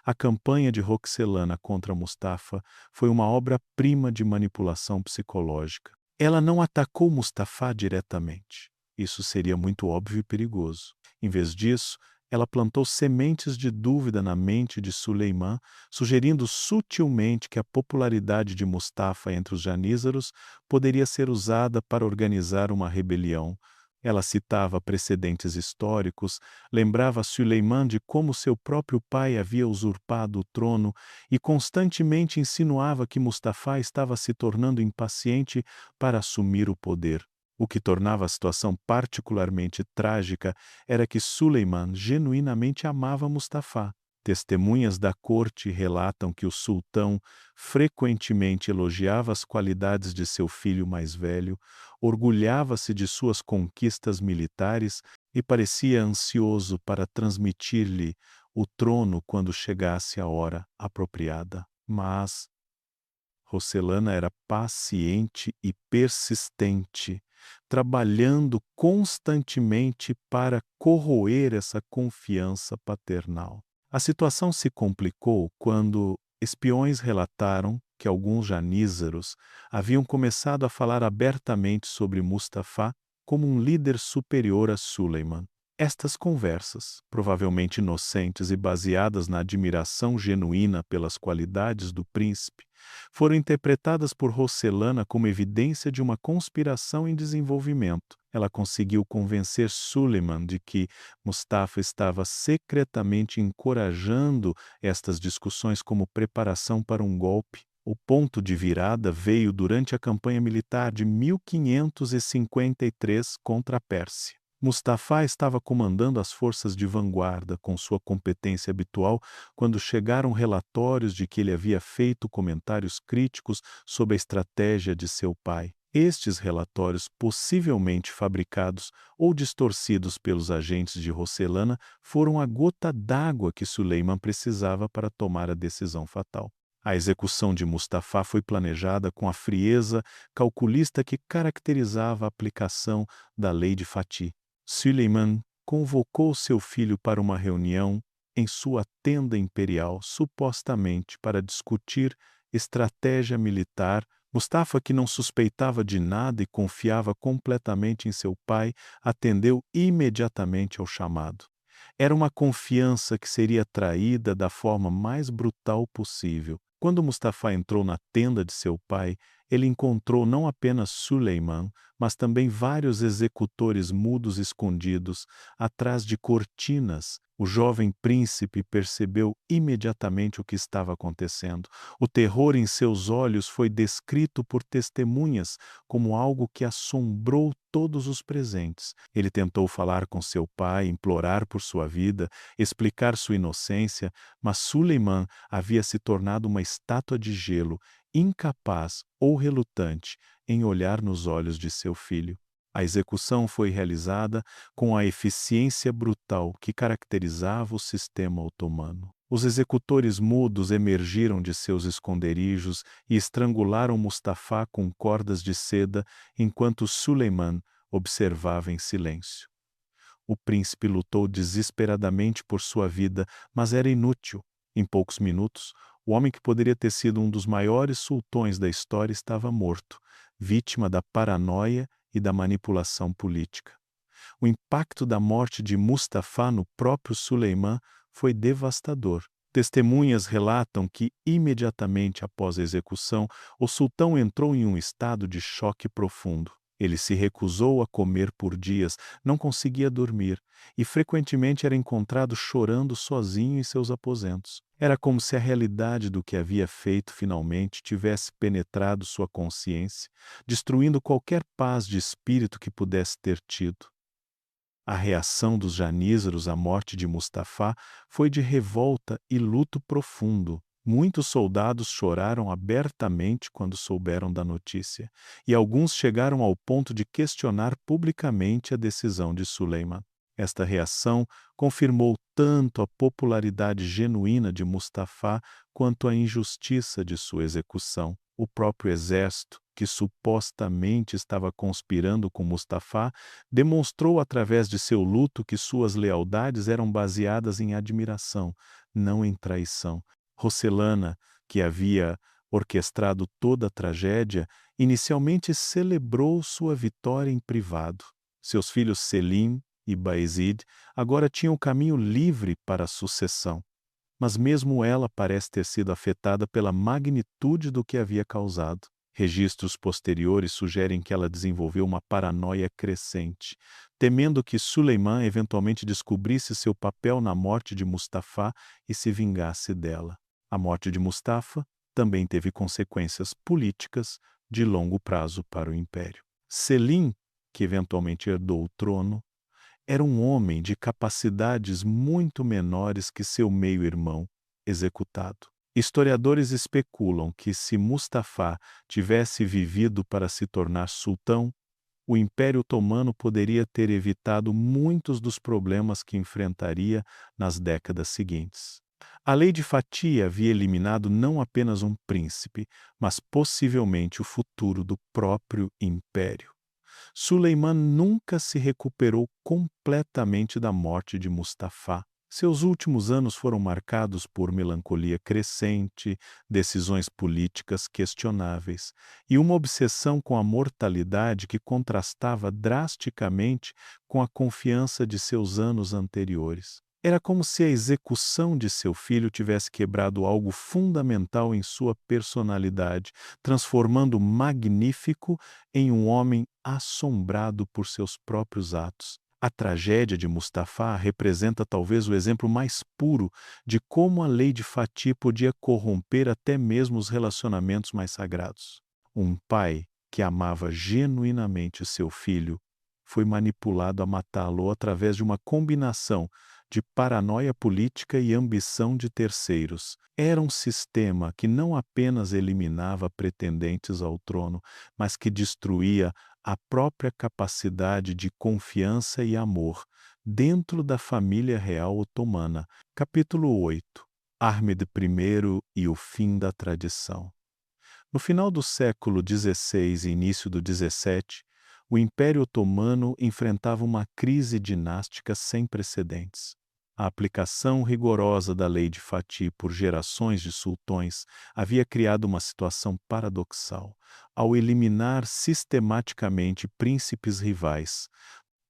A campanha de Roxelana contra Mustafa foi uma obra-prima de manipulação psicológica. Ela não atacou Mustafa diretamente. Isso seria muito óbvio e perigoso. Em vez disso, ela plantou sementes de dúvida na mente de Suleimã, sugerindo sutilmente que a popularidade de Mustafa entre os janízaros poderia ser usada para organizar uma rebelião. Ela citava precedentes históricos, lembrava Suleimã de como seu próprio pai havia usurpado o trono e constantemente insinuava que Mustafa estava se tornando impaciente para assumir o poder. O que tornava a situação particularmente trágica era que Suleiman genuinamente amava Mustafa. Testemunhas da corte relatam que o sultão frequentemente elogiava as qualidades de seu filho mais velho, orgulhava-se de suas conquistas militares e parecia ansioso para transmitir-lhe o trono quando chegasse a hora apropriada. Mas Roxelana era paciente e persistente, trabalhando constantemente para corroer essa confiança paternal. A situação se complicou quando espiões relataram que alguns janízaros haviam começado a falar abertamente sobre Mustafa como um líder superior a Suleiman. Estas conversas, provavelmente inocentes e baseadas na admiração genuína pelas qualidades do príncipe, foram interpretadas por Roxelana como evidência de uma conspiração em desenvolvimento. Ela conseguiu convencer Suleiman de que Mustafa estava secretamente encorajando estas discussões como preparação para um golpe. O ponto de virada veio durante a campanha militar de 1553 contra a Pérsia. Mustafa estava comandando as forças de vanguarda com sua competência habitual quando chegaram relatórios de que ele havia feito comentários críticos sobre a estratégia de seu pai. Estes relatórios, possivelmente fabricados ou distorcidos pelos agentes de Roxelana, foram a gota d'água que Suleiman precisava para tomar a decisão fatal. A execução de Mustafa foi planejada com a frieza calculista que caracterizava a aplicação da lei de Fatih. Suleiman convocou seu filho para uma reunião em sua tenda imperial, supostamente para discutir estratégia militar. Mustafa, que não suspeitava de nada e confiava completamente em seu pai, atendeu imediatamente ao chamado. Era uma confiança que seria traída da forma mais brutal possível. Quando Mustafa entrou na tenda de seu pai, ele encontrou não apenas Suleiman, mas também vários executores mudos escondidos atrás de cortinas. O jovem príncipe percebeu imediatamente o que estava acontecendo. O terror em seus olhos foi descrito por testemunhas como algo que assombrou todos os presentes. Ele tentou falar com seu pai, implorar por sua vida, explicar sua inocência, mas Suleiman havia se tornado uma estátua de gelo, incapaz ou relutante em olhar nos olhos de seu filho. A execução foi realizada com a eficiência brutal que caracterizava o sistema otomano. Os executores mudos emergiram de seus esconderijos e estrangularam Mustafa com cordas de seda, enquanto Suleiman observava em silêncio. O príncipe lutou desesperadamente por sua vida, mas era inútil. Em poucos minutos, o homem que poderia ter sido um dos maiores sultões da história estava morto, vítima da paranoia e da manipulação política. O impacto da morte de Mustafa no próprio Suleiman foi devastador. Testemunhas relatam que, imediatamente após a execução, o sultão entrou em um estado de choque profundo. Ele se recusou a comer por dias, não conseguia dormir e frequentemente era encontrado chorando sozinho em seus aposentos. Era como se a realidade do que havia feito finalmente tivesse penetrado sua consciência, destruindo qualquer paz de espírito que pudesse ter tido. A reação dos janízaros à morte de Mustafa foi de revolta e luto profundo. Muitos soldados choraram abertamente quando souberam da notícia, e alguns chegaram ao ponto de questionar publicamente a decisão de Suleiman. Esta reação confirmou tanto a popularidade genuína de Mustafa quanto a injustiça de sua execução. O próprio exército, que supostamente estava conspirando com Mustafa, demonstrou através de seu luto que suas lealdades eram baseadas em admiração, não em traição. Rocelana, que havia orquestrado toda a tragédia, inicialmente celebrou sua vitória em privado. Seus filhos Selim e Bayezid agora tinham o caminho livre para a sucessão. Mas mesmo ela parece ter sido afetada pela magnitude do que havia causado. Registros posteriores sugerem que ela desenvolveu uma paranoia crescente, temendo que Suleiman eventualmente descobrisse seu papel na morte de Mustafa e se vingasse dela. A morte de Mustafa também teve consequências políticas de longo prazo para o império. Selim, que eventualmente herdou o trono, era um homem de capacidades muito menores que seu meio-irmão executado. Historiadores especulam que, se Mustafa tivesse vivido para se tornar sultão, o Império Otomano poderia ter evitado muitos dos problemas que enfrentaria nas décadas seguintes. A Lei de Fatia havia eliminado não apenas um príncipe, mas possivelmente o futuro do próprio império. Suleiman nunca se recuperou completamente da morte de Mustafa. Seus últimos anos foram marcados por melancolia crescente, decisões políticas questionáveis e uma obsessão com a mortalidade que contrastava drasticamente com a confiança de seus anos anteriores. Era como se a execução de seu filho tivesse quebrado algo fundamental em sua personalidade, transformando o magnífico em um homem assombrado por seus próprios atos. A tragédia de Mustafa representa talvez o exemplo mais puro de como a lei de Fatih podia corromper até mesmo os relacionamentos mais sagrados. Um pai que amava genuinamente seu filho foi manipulado a matá-lo através de uma combinação de paranoia política e ambição de terceiros. Era um sistema que não apenas eliminava pretendentes ao trono, mas que destruía a própria capacidade de confiança e amor dentro da família real otomana. Capítulo 8. Ahmed I e o fim da tradição. No final do século XVI e início do XVII, o Império Otomano enfrentava uma crise dinástica sem precedentes. A aplicação rigorosa da lei de Fatih por gerações de sultões havia criado uma situação paradoxal. Ao eliminar sistematicamente príncipes rivais,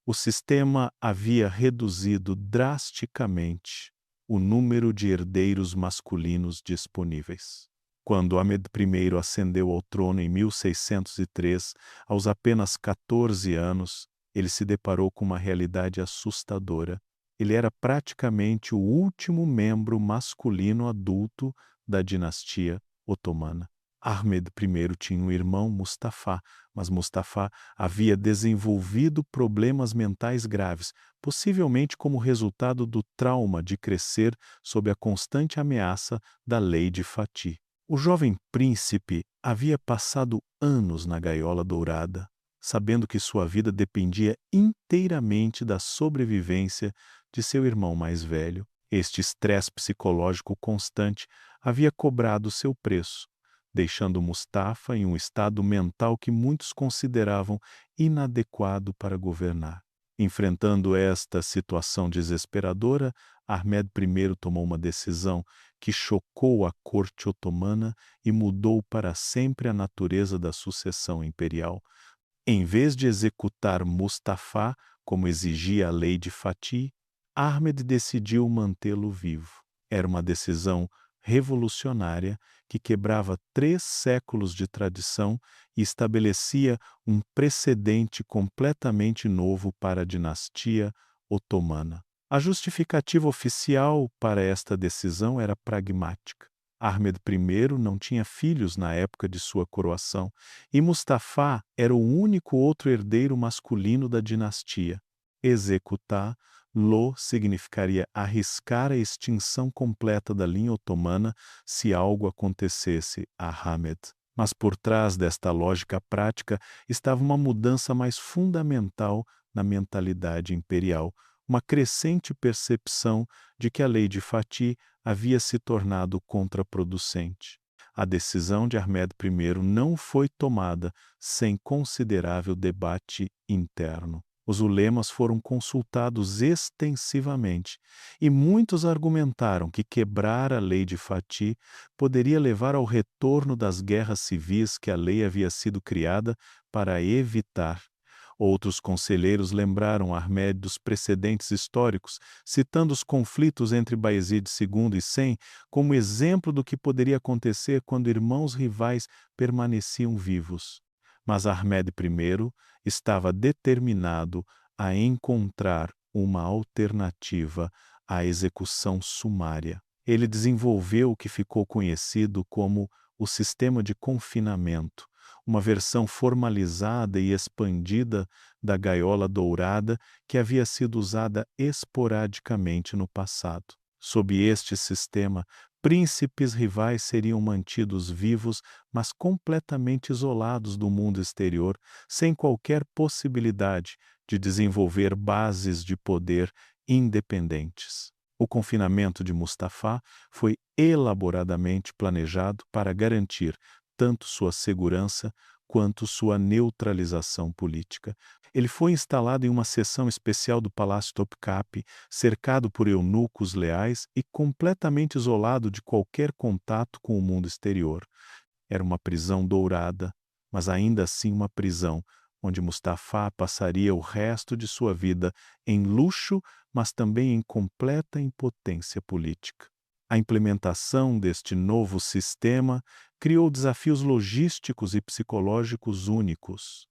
o sistema havia reduzido drasticamente o número de herdeiros masculinos disponíveis. Quando Ahmed I ascendeu ao trono em 1603, aos apenas 14 anos, ele se deparou com uma realidade assustadora. Ele era praticamente o último membro masculino adulto da dinastia otomana. Ahmed I tinha um irmão, Mustafa, mas Mustafa havia desenvolvido problemas mentais graves, possivelmente como resultado do trauma de crescer sob a constante ameaça da lei de Fatih. O jovem príncipe havia passado anos na gaiola dourada, sabendo que sua vida dependia inteiramente da sobrevivência de seu irmão mais velho. Este estresse psicológico constante havia cobrado seu preço, deixando Mustafa em um estado mental que muitos consideravam inadequado para governar. Enfrentando esta situação desesperadora, Ahmed I tomou uma decisão que chocou a corte otomana e mudou para sempre a natureza da sucessão imperial. Em vez de executar Mustafa, como exigia a lei de Fatih, Ahmed decidiu mantê-lo vivo. Era uma decisão revolucionária que quebrava 3 séculos de tradição e estabelecia um precedente completamente novo para a dinastia otomana. A justificativa oficial para esta decisão era pragmática. Ahmed I não tinha filhos na época de sua coroação e Mustafa era o único outro herdeiro masculino da dinastia. Executá-lo significaria arriscar a extinção completa da linha otomana se algo acontecesse a Ahmed. Mas por trás desta lógica prática estava uma mudança mais fundamental na mentalidade imperial, uma crescente percepção de que a lei de Fatih havia se tornado contraproducente. A decisão de Ahmed I não foi tomada sem considerável debate interno. Os ulemas foram consultados extensivamente e muitos argumentaram que quebrar a lei de Fatih poderia levar ao retorno das guerras civis que a lei havia sido criada para evitar. Outros conselheiros lembraram Ahmed dos precedentes históricos, citando os conflitos entre Bayezid II e Sem como exemplo do que poderia acontecer quando irmãos rivais permaneciam vivos. Mas Ahmed I estava determinado a encontrar uma alternativa à execução sumária. Ele desenvolveu o que ficou conhecido como o sistema de confinamento, uma versão formalizada e expandida da gaiola dourada que havia sido usada esporadicamente no passado. Sob este sistema, príncipes rivais seriam mantidos vivos, mas completamente isolados do mundo exterior, sem qualquer possibilidade de desenvolver bases de poder independentes. O confinamento de Mustafa foi elaboradamente planejado para garantir tanto sua segurança quanto sua neutralização política. Ele foi instalado em uma seção especial do Palácio Topkapi, cercado por eunucos leais e completamente isolado de qualquer contato com o mundo exterior. Era uma prisão dourada, mas ainda assim uma prisão, onde Mustafa passaria o resto de sua vida em luxo, mas também em completa impotência política. A implementação deste novo sistema criou desafios logísticos e psicológicos únicos.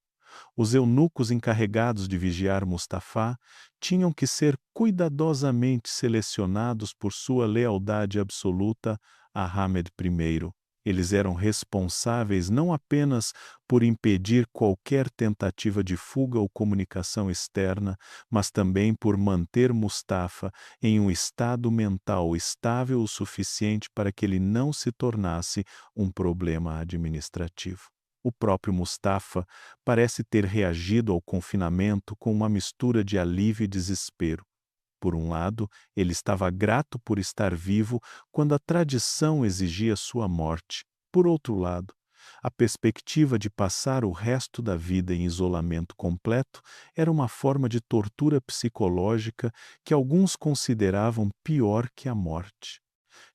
Os eunucos encarregados de vigiar Mustafa tinham que ser cuidadosamente selecionados por sua lealdade absoluta a Ahmed I. Eles eram responsáveis não apenas por impedir qualquer tentativa de fuga ou comunicação externa, mas também por manter Mustafa em um estado mental estável o suficiente para que ele não se tornasse um problema administrativo. O próprio Mustafa parece ter reagido ao confinamento com uma mistura de alívio e desespero. Por um lado, ele estava grato por estar vivo quando a tradição exigia sua morte. Por outro lado, A perspectiva de passar o resto da vida em isolamento completo era uma forma de tortura psicológica que alguns consideravam pior que a morte.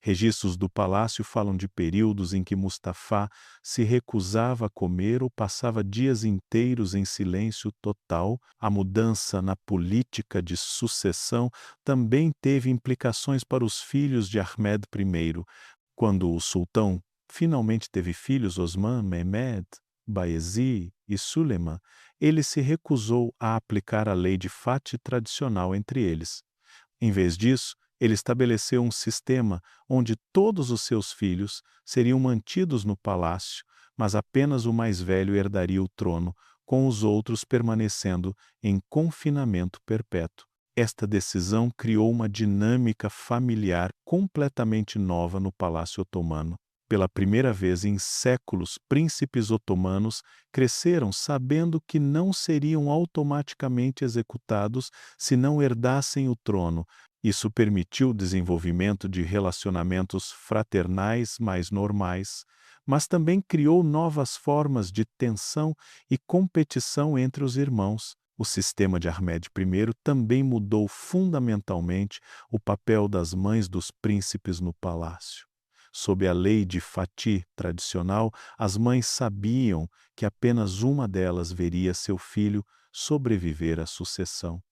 Registros do palácio falam de períodos em que Mustafá se recusava a comer ou passava dias inteiros em silêncio total. A mudança na política de sucessão também teve implicações para os filhos de Ahmed I. Quando o sultão finalmente teve filhos, Osman, Mehmed, Bayezid e Suleiman, ele se recusou a aplicar a lei de Fati tradicional entre eles. Em vez disso, ele estabeleceu um sistema onde todos os seus filhos seriam mantidos no palácio, mas apenas o mais velho herdaria o trono, com os outros permanecendo em confinamento perpétuo. Esta decisão criou uma dinâmica familiar completamente nova no Palácio Otomano. Pela primeira vez em séculos, príncipes otomanos cresceram sabendo que não seriam automaticamente executados se não herdassem o trono. Isso permitiu o desenvolvimento de relacionamentos fraternais mais normais, mas também criou novas formas de tensão e competição entre os irmãos. O sistema de Ahmed I também mudou fundamentalmente o papel das mães dos príncipes no palácio. Sob a lei de Fatih tradicional, as mães sabiam que apenas uma delas veria seu filho sobreviver à sucessão.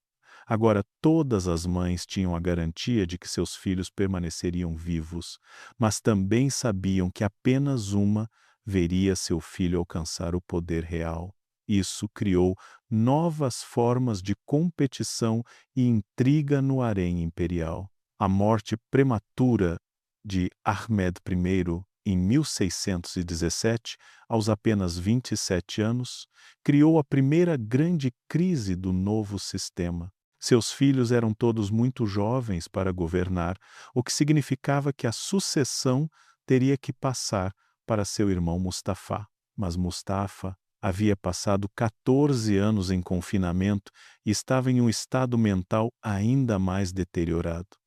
Agora, todas as mães tinham a garantia de que seus filhos permaneceriam vivos, mas também sabiam que apenas uma veria seu filho alcançar o poder real. Isso criou novas formas de competição e intriga no harém imperial. A morte prematura de Ahmed I, em 1617, aos apenas 27 anos, criou a primeira grande crise do novo sistema. Seus filhos eram todos muito jovens para governar, o que significava que a sucessão teria que passar para seu irmão Mustafá. Mas Mustafá havia passado 14 anos em confinamento e estava em um estado mental ainda mais deteriorado.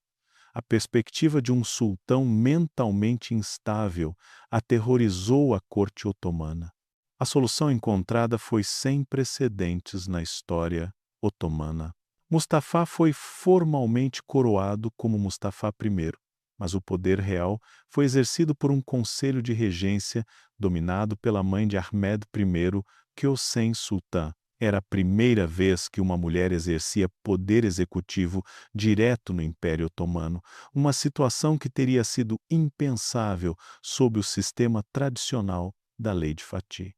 A perspectiva de um sultão mentalmente instável aterrorizou a corte otomana. A solução encontrada foi sem precedentes na história otomana. Mustafá foi formalmente coroado como Mustafá I, mas o poder real foi exercido por um conselho de regência dominado pela mãe de Ahmed I, Kösen Sultan. Era a primeira vez que uma mulher exercia poder executivo direto no Império Otomano, uma situação que teria sido impensável sob o sistema tradicional da Lei de Fatih.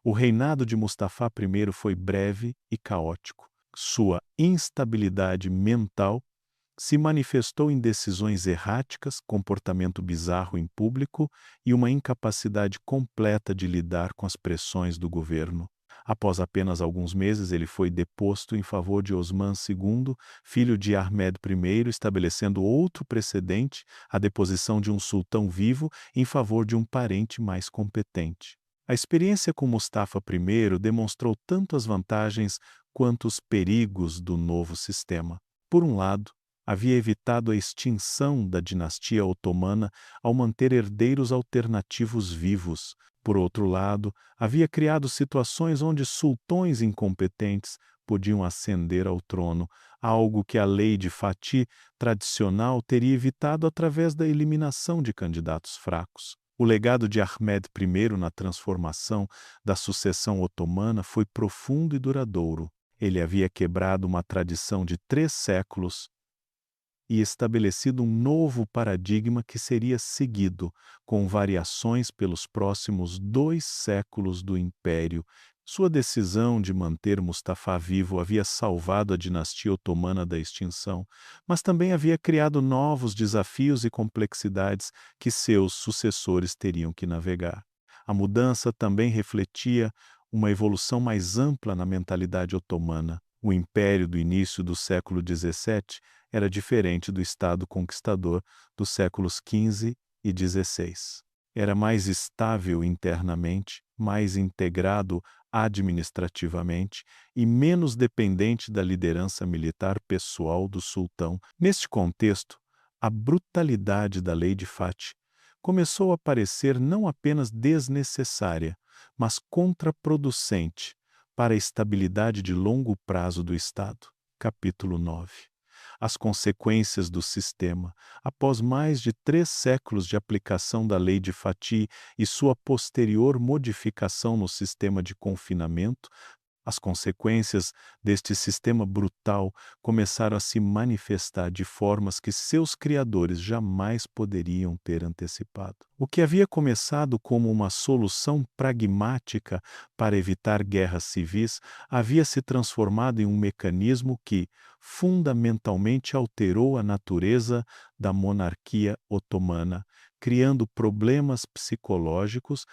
O reinado de Mustafá I foi breve e caótico. Sua instabilidade mental se manifestou em decisões erráticas, comportamento bizarro em público e uma incapacidade completa de lidar com as pressões do governo. Após apenas alguns meses, ele foi deposto em favor de Osman II, filho de Ahmed I, estabelecendo outro precedente, a deposição de um sultão vivo em favor de um parente mais competente. A experiência com Mustafa I demonstrou tanto as vantagens quanto os perigos do novo sistema. Por um lado, havia evitado a extinção da dinastia otomana ao manter herdeiros alternativos vivos. Por outro lado, havia criado situações onde sultões incompetentes podiam ascender ao trono, algo que a lei de Fatih tradicional teria evitado através da eliminação de candidatos fracos. O legado de Ahmed I na transformação da sucessão otomana foi profundo e duradouro. Ele havia quebrado uma tradição de 3 séculos e estabelecido um novo paradigma que seria seguido, com variações pelos próximos 2 séculos do Império. Sua decisão de manter Mustafá vivo havia salvado a dinastia otomana da extinção, mas também havia criado novos desafios e complexidades que seus sucessores teriam que navegar. A mudança também refletia uma evolução mais ampla na mentalidade otomana. O império do início do século XVII era diferente do Estado conquistador dos séculos XV e XVI. Era mais estável internamente, mais integrado administrativamente e menos dependente da liderança militar pessoal do sultão. Neste contexto, a brutalidade da lei de Fatih começou a parecer não apenas desnecessária, mas contraproducente para a estabilidade de longo prazo do Estado. Capítulo 9. As consequências do sistema. Após mais de 3 séculos de aplicação da Lei de Fati e sua posterior modificação no sistema de confinamento, as consequências deste sistema brutal começaram a se manifestar de formas que seus criadores jamais poderiam ter antecipado. O que havia começado como uma solução pragmática para evitar guerras civis havia se transformado em um mecanismo que, fundamentalmente, alterou a natureza da monarquia otomana, criando problemas psicológicos,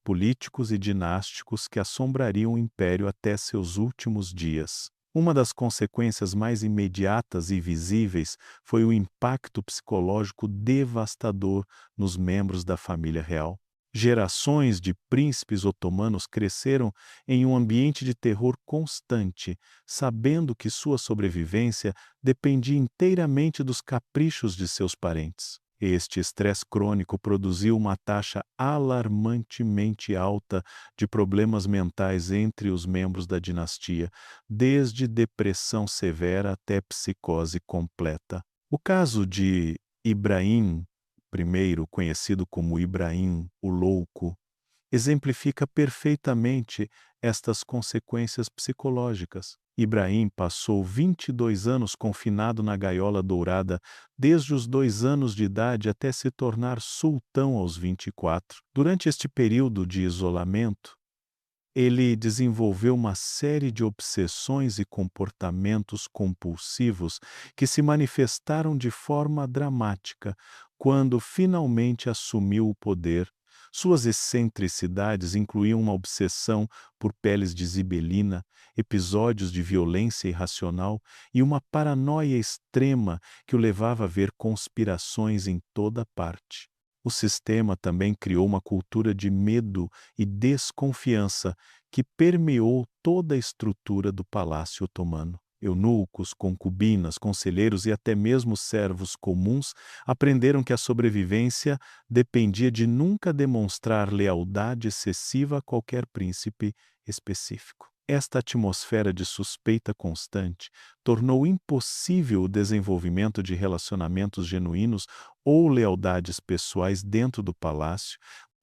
políticos e dinásticos que assombrariam o império até seus últimos dias. Uma das consequências mais imediatas e visíveis foi o impacto psicológico devastador nos membros da família real. Gerações de príncipes otomanos cresceram em um ambiente de terror constante, sabendo que sua sobrevivência dependia inteiramente dos caprichos de seus parentes. Este estresse crônico produziu uma taxa alarmantemente alta de problemas mentais entre os membros da dinastia, desde depressão severa até psicose completa. O caso de Ibrahim I, conhecido como Ibrahim o Louco, exemplifica perfeitamente estas consequências psicológicas. Ibrahim passou 22 anos confinado na gaiola dourada, desde os 2 anos de idade até se tornar sultão aos 24. Durante este período de isolamento, ele desenvolveu uma série de obsessões e comportamentos compulsivos que se manifestaram de forma dramática quando finalmente assumiu o poder. Suas excentricidades incluíam uma obsessão por peles de zibelina, episódios de violência irracional e uma paranoia extrema que o levava a ver conspirações em toda parte. O sistema também criou uma cultura de medo e desconfiança que permeou toda a estrutura do palácio otomano. Eunucos, concubinas, conselheiros e até mesmo servos comuns aprenderam que a sobrevivência dependia de nunca demonstrar lealdade excessiva a qualquer príncipe específico. Esta atmosfera de suspeita constante tornou impossível o desenvolvimento de relacionamentos genuínos ou lealdades pessoais dentro do palácio,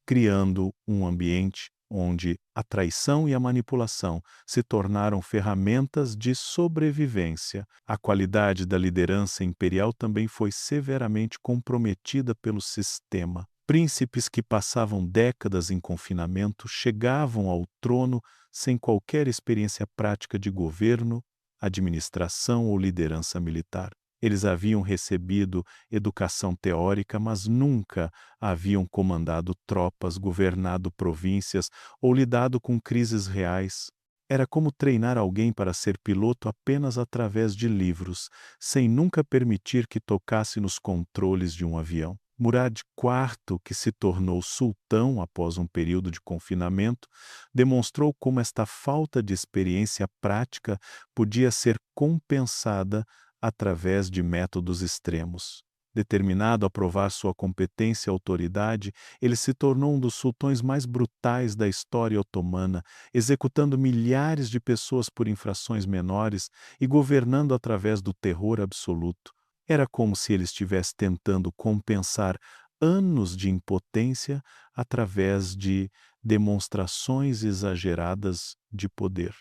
criando um ambiente onde a traição e a manipulação se tornaram ferramentas de sobrevivência. A qualidade da liderança imperial também foi severamente comprometida pelo sistema. Príncipes que passavam décadas em confinamento chegavam ao trono sem qualquer experiência prática de governo, administração ou liderança militar. Eles haviam recebido educação teórica, mas nunca haviam comandado tropas, governado províncias ou lidado com crises reais. Era como treinar alguém para ser piloto apenas através de livros, sem nunca permitir que tocasse nos controles de um avião. Murad IV, que se tornou sultão após um período de confinamento, demonstrou como esta falta de experiência prática podia ser compensada através de métodos extremos. Determinado a provar sua competência e autoridade, ele se tornou um dos sultões mais brutais da história otomana, executando milhares de pessoas por infrações menores e governando através do terror absoluto. Era como se ele estivesse tentando compensar anos de impotência através de demonstrações exageradas de poder.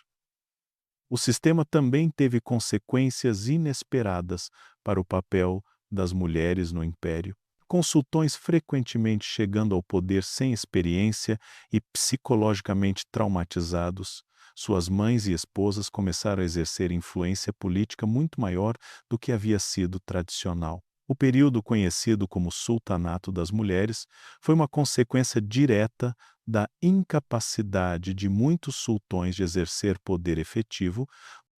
O sistema também teve consequências inesperadas para o papel das mulheres no império, com sultões frequentemente chegando ao poder sem experiência e psicologicamente traumatizados. Suas mães e esposas começaram a exercer influência política muito maior do que havia sido tradicional. O período conhecido como Sultanato das Mulheres foi uma consequência direta da incapacidade de muitos sultões de exercer poder efetivo,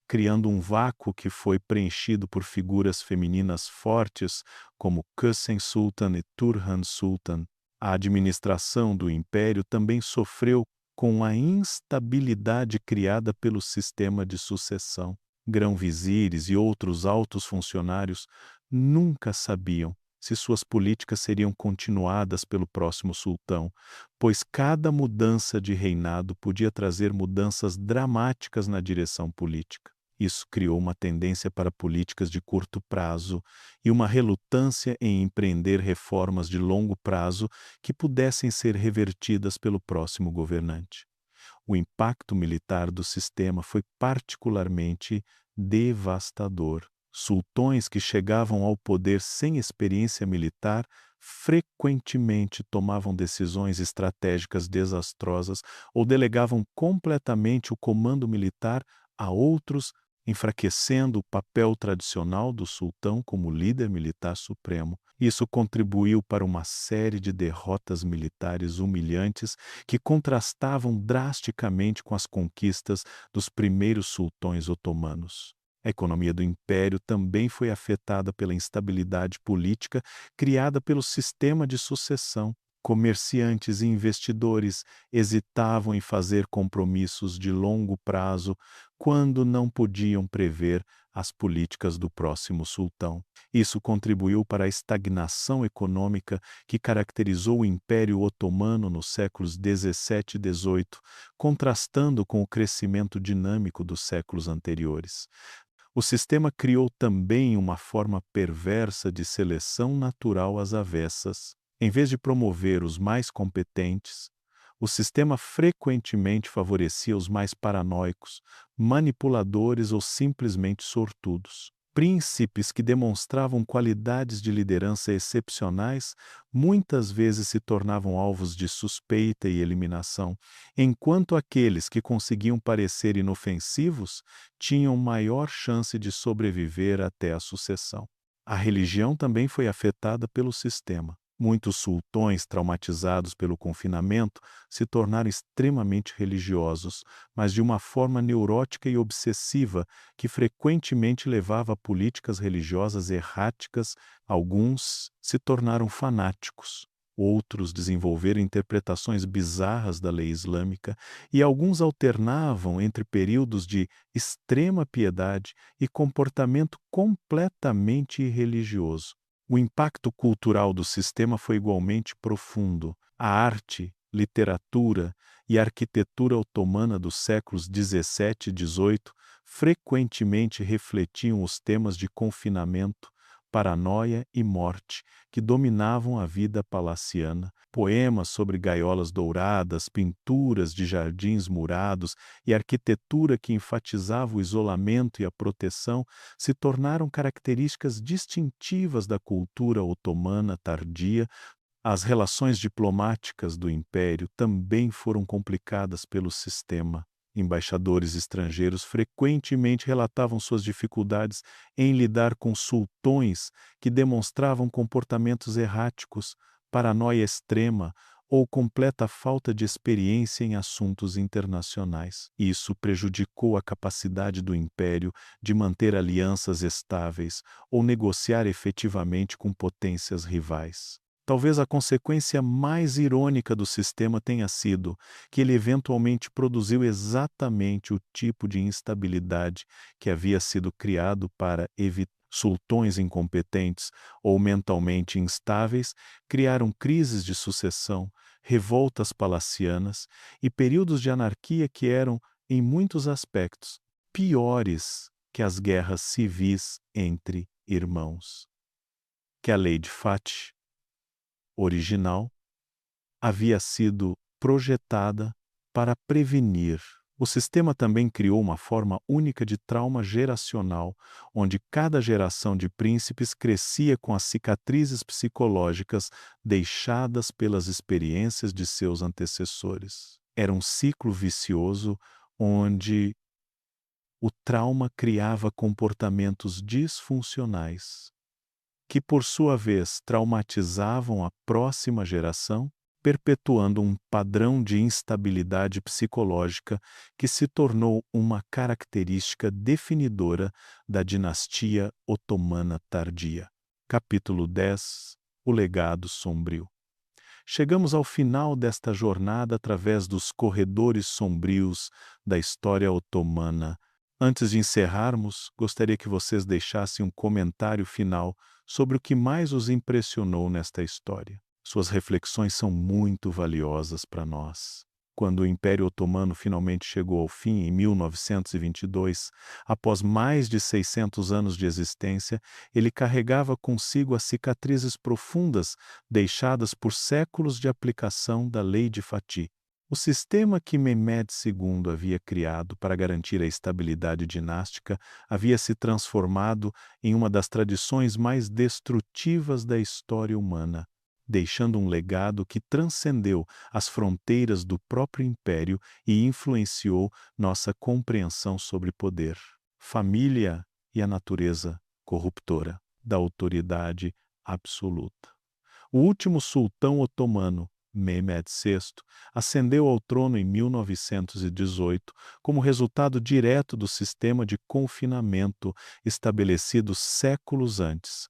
criando um vácuo que foi preenchido por figuras femininas fortes como Kösen Sultan e Turhan Sultan. A administração do império também sofreu com a instabilidade criada pelo sistema de sucessão. Grão-vizires e outros altos funcionários nunca sabiam se suas políticas seriam continuadas pelo próximo sultão, pois cada mudança de reinado podia trazer mudanças dramáticas na direção política. Isso criou uma tendência para políticas de curto prazo e uma relutância em empreender reformas de longo prazo que pudessem ser revertidas pelo próximo governante. O impacto militar do sistema foi particularmente devastador. Sultões que chegavam ao poder sem experiência militar frequentemente tomavam decisões estratégicas desastrosas ou delegavam completamente o comando militar a outros, enfraquecendo o papel tradicional do sultão como líder militar supremo. Isso contribuiu para uma série de derrotas militares humilhantes que contrastavam drasticamente com as conquistas dos primeiros sultões otomanos. A economia do império também foi afetada pela instabilidade política criada pelo sistema de sucessão. Comerciantes e investidores hesitavam em fazer compromissos de longo prazo quando não podiam prever as políticas do próximo sultão. Isso contribuiu para a estagnação econômica que caracterizou o Império Otomano nos séculos XVII e XVIII, contrastando com o crescimento dinâmico dos séculos anteriores. O sistema criou também uma forma perversa de seleção natural às avessas. Em vez de promover os mais competentes, o sistema frequentemente favorecia os mais paranoicos, manipuladores ou simplesmente sortudos. Príncipes que demonstravam qualidades de liderança excepcionais muitas vezes se tornavam alvos de suspeita e eliminação, enquanto aqueles que conseguiam parecer inofensivos tinham maior chance de sobreviver até a sucessão. A religião também foi afetada pelo sistema. Muitos sultões, traumatizados pelo confinamento, se tornaram extremamente religiosos, mas de uma forma neurótica e obsessiva que frequentemente levava a políticas religiosas erráticas. Alguns se tornaram fanáticos, outros desenvolveram interpretações bizarras da lei islâmica e alguns alternavam entre períodos de extrema piedade e comportamento completamente irreligioso. O impacto cultural do sistema foi igualmente profundo. A arte, literatura e arquitetura otomana dos séculos XVII e XVIII frequentemente refletiam os temas de confinamento, paranoia e morte que dominavam a vida palaciana. Poemas sobre gaiolas douradas, pinturas de jardins murados e arquitetura que enfatizava o isolamento e a proteção se tornaram características distintivas da cultura otomana tardia. As relações diplomáticas do império também foram complicadas pelo sistema. Embaixadores estrangeiros frequentemente relatavam suas dificuldades em lidar com sultões que demonstravam comportamentos erráticos, paranoia extrema ou completa falta de experiência em assuntos internacionais. Isso prejudicou a capacidade do império de manter alianças estáveis ou negociar efetivamente com potências rivais. Talvez a consequência mais irônica do sistema tenha sido que ele eventualmente produziu exatamente o tipo de instabilidade que havia sido criado para evitar. Sultões incompetentes ou mentalmente instáveis criaram crises de sucessão, revoltas palacianas e períodos de anarquia que eram, em muitos aspectos, piores que as guerras civis entre irmãos. Que a lei de Fatih original havia sido projetada para prevenir. O sistema também criou uma forma única de trauma geracional, onde cada geração de príncipes crescia com as cicatrizes psicológicas deixadas pelas experiências de seus antecessores. Era um ciclo vicioso onde o trauma criava comportamentos disfuncionais, que por sua vez traumatizavam a próxima geração, perpetuando um padrão de instabilidade psicológica que se tornou uma característica definidora da dinastia otomana tardia. Capítulo 10 O legado sombrio. Chegamos ao final desta jornada através dos corredores sombrios da história otomana. Antes de encerrarmos, gostaria que vocês deixassem um comentário final sobre o que mais os impressionou nesta história. Suas reflexões são muito valiosas para nós. Quando o Império Otomano finalmente chegou ao fim, em 1922, após mais de 600 anos de existência, ele carregava consigo as cicatrizes profundas deixadas por séculos de aplicação da Lei de Fatih. O sistema que Mehmed II havia criado para garantir a estabilidade dinástica havia se transformado em uma das tradições mais destrutivas da história humana, deixando um legado que transcendeu as fronteiras do próprio império e influenciou nossa compreensão sobre poder, família e a natureza corruptora da autoridade absoluta. O último sultão otomano, Mehmed VI, ascendeu ao trono em 1918 como resultado direto do sistema de confinamento estabelecido séculos antes.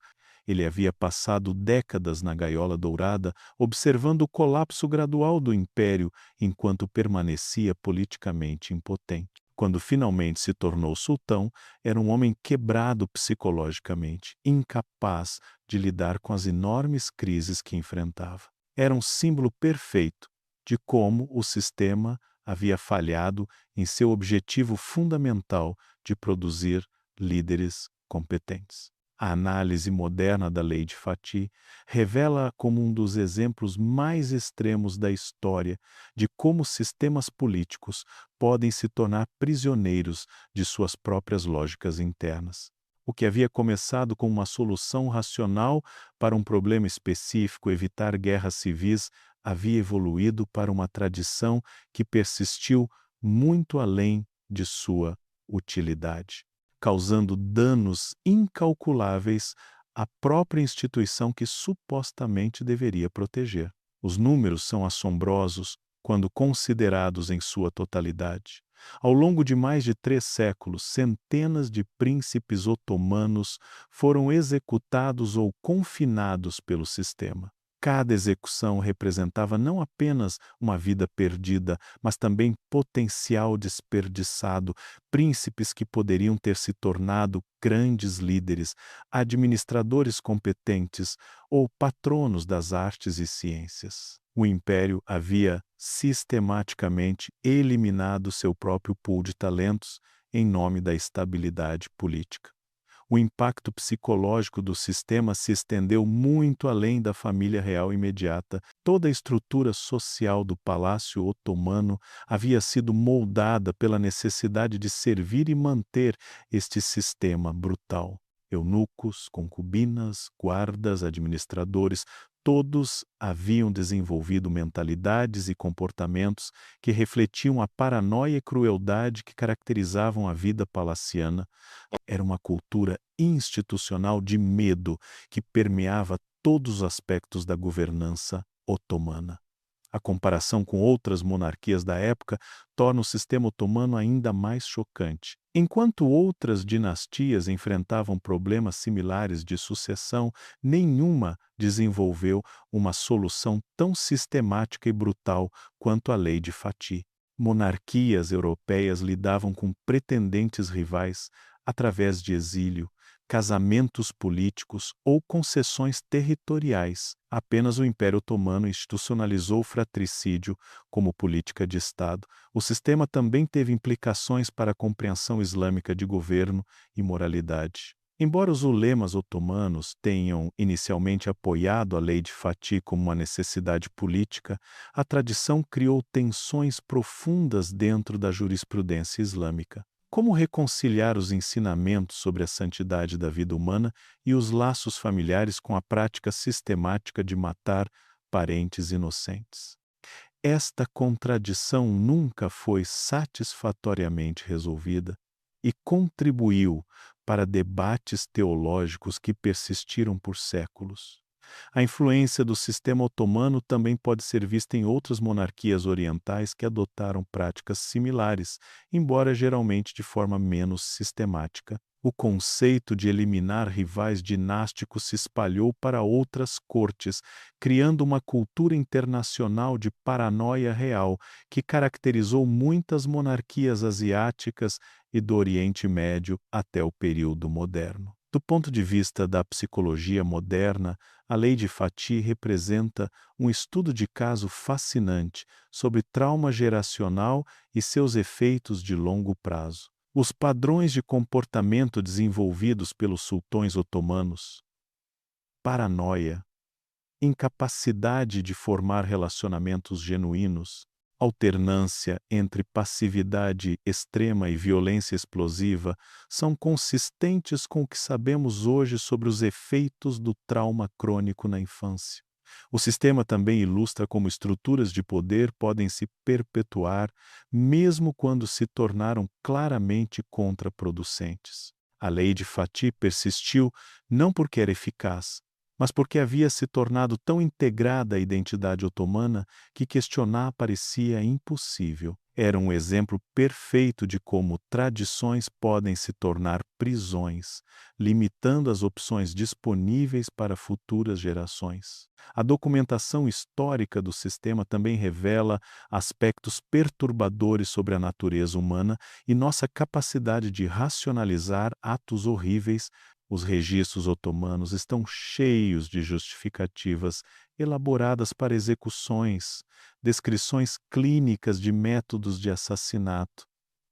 Ele havia passado décadas na gaiola dourada, observando o colapso gradual do império enquanto permanecia politicamente impotente. Quando finalmente se tornou sultão, era um homem quebrado psicologicamente, incapaz de lidar com as enormes crises que enfrentava. Era um símbolo perfeito de como o sistema havia falhado em seu objetivo fundamental de produzir líderes competentes. A análise moderna da Lei de Fatih revela como um dos exemplos mais extremos da história de como sistemas políticos podem se tornar prisioneiros de suas próprias lógicas internas. O que havia começado com uma solução racional para um problema específico, evitar guerras civis, havia evoluído para uma tradição que persistiu muito além de sua utilidade, causando danos incalculáveis à própria instituição que supostamente deveria proteger. Os números são assombrosos quando considerados em sua totalidade. Ao longo de mais de 3 séculos, centenas de príncipes otomanos foram executados ou confinados pelo sistema. Cada execução representava não apenas uma vida perdida, mas também potencial desperdiçado, príncipes que poderiam ter se tornado grandes líderes, administradores competentes ou patronos das artes e ciências. O império havia sistematicamente eliminado seu próprio pool de talentos em nome da estabilidade política. O impacto psicológico do sistema se estendeu muito além da família real imediata. Toda a estrutura social do Palácio Otomano havia sido moldada pela necessidade de servir e manter este sistema brutal. Eunucos, concubinas, guardas, administradores, todos haviam desenvolvido mentalidades e comportamentos que refletiam a paranoia e crueldade que caracterizavam a vida palaciana. Era uma cultura institucional de medo que permeava todos os aspectos da governança otomana. A comparação com outras monarquias da época torna o sistema otomano ainda mais chocante. Enquanto outras dinastias enfrentavam problemas similares de sucessão, nenhuma desenvolveu uma solução tão sistemática e brutal quanto a Lei de Fatih. Monarquias europeias lidavam com pretendentes rivais através de exílio, casamentos políticos ou concessões territoriais. Apenas o Império Otomano institucionalizou o fratricídio como política de Estado. O sistema também teve implicações para a compreensão islâmica de governo e moralidade. Embora os ulemas otomanos tenham inicialmente apoiado a Lei de Fatih como uma necessidade política, a tradição criou tensões profundas dentro da jurisprudência islâmica. Como reconciliar os ensinamentos sobre a santidade da vida humana e os laços familiares com a prática sistemática de matar parentes inocentes? Esta contradição nunca foi satisfatoriamente resolvida e contribuiu para debates teológicos que persistiram por séculos. A influência do sistema otomano também pode ser vista em outras monarquias orientais que adotaram práticas similares, embora geralmente de forma menos sistemática. O conceito de eliminar rivais dinásticos se espalhou para outras cortes, criando uma cultura internacional de paranoia real que caracterizou muitas monarquias asiáticas e do Oriente Médio até o período moderno. Do ponto de vista da psicologia moderna, a Lei de Fati representa um estudo de caso fascinante sobre trauma geracional e seus efeitos de longo prazo. Os padrões de comportamento desenvolvidos pelos sultões otomanos, paranoia, incapacidade de formar relacionamentos genuínos, alternância entre passividade extrema e violência explosiva, são consistentes com o que sabemos hoje sobre os efeitos do trauma crônico na infância. O sistema também ilustra como estruturas de poder podem se perpetuar, mesmo quando se tornaram claramente contraproducentes. A lei de Fati persistiu não porque era eficaz, mas porque havia se tornado tão integrada à identidade otomana que questionar parecia impossível. Era um exemplo perfeito de como tradições podem se tornar prisões, limitando as opções disponíveis para futuras gerações. A documentação histórica do sistema também revela aspectos perturbadores sobre a natureza humana e nossa capacidade de racionalizar atos horríveis. Os registros otomanos estão cheios de justificativas elaboradas para execuções, descrições clínicas de métodos de assassinato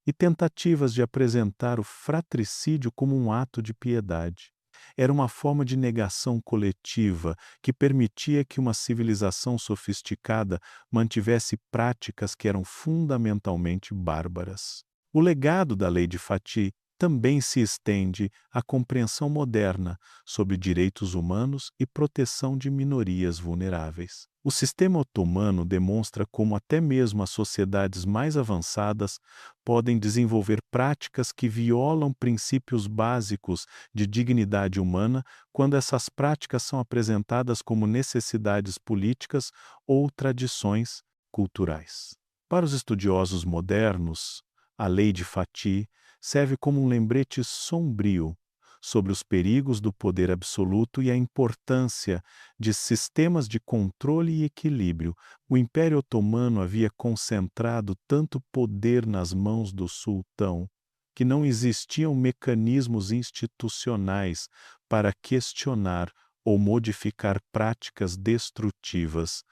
e tentativas de apresentar o fratricídio como um ato de piedade. Era uma forma de negação coletiva que permitia que uma civilização sofisticada mantivesse práticas que eram fundamentalmente bárbaras. O legado da Lei de Fati também se estende à compreensão moderna sobre direitos humanos e proteção de minorias vulneráveis. O sistema otomano demonstra como até mesmo as sociedades mais avançadas podem desenvolver práticas que violam princípios básicos de dignidade humana quando essas práticas são apresentadas como necessidades políticas ou tradições culturais. Para os estudiosos modernos, a Lei de Fati serve como um lembrete sombrio sobre os perigos do poder absoluto e a importância de sistemas de controle e equilíbrio. O Império Otomano havia concentrado tanto poder nas mãos do sultão que não existiam mecanismos institucionais para questionar ou modificar práticas destrutivas.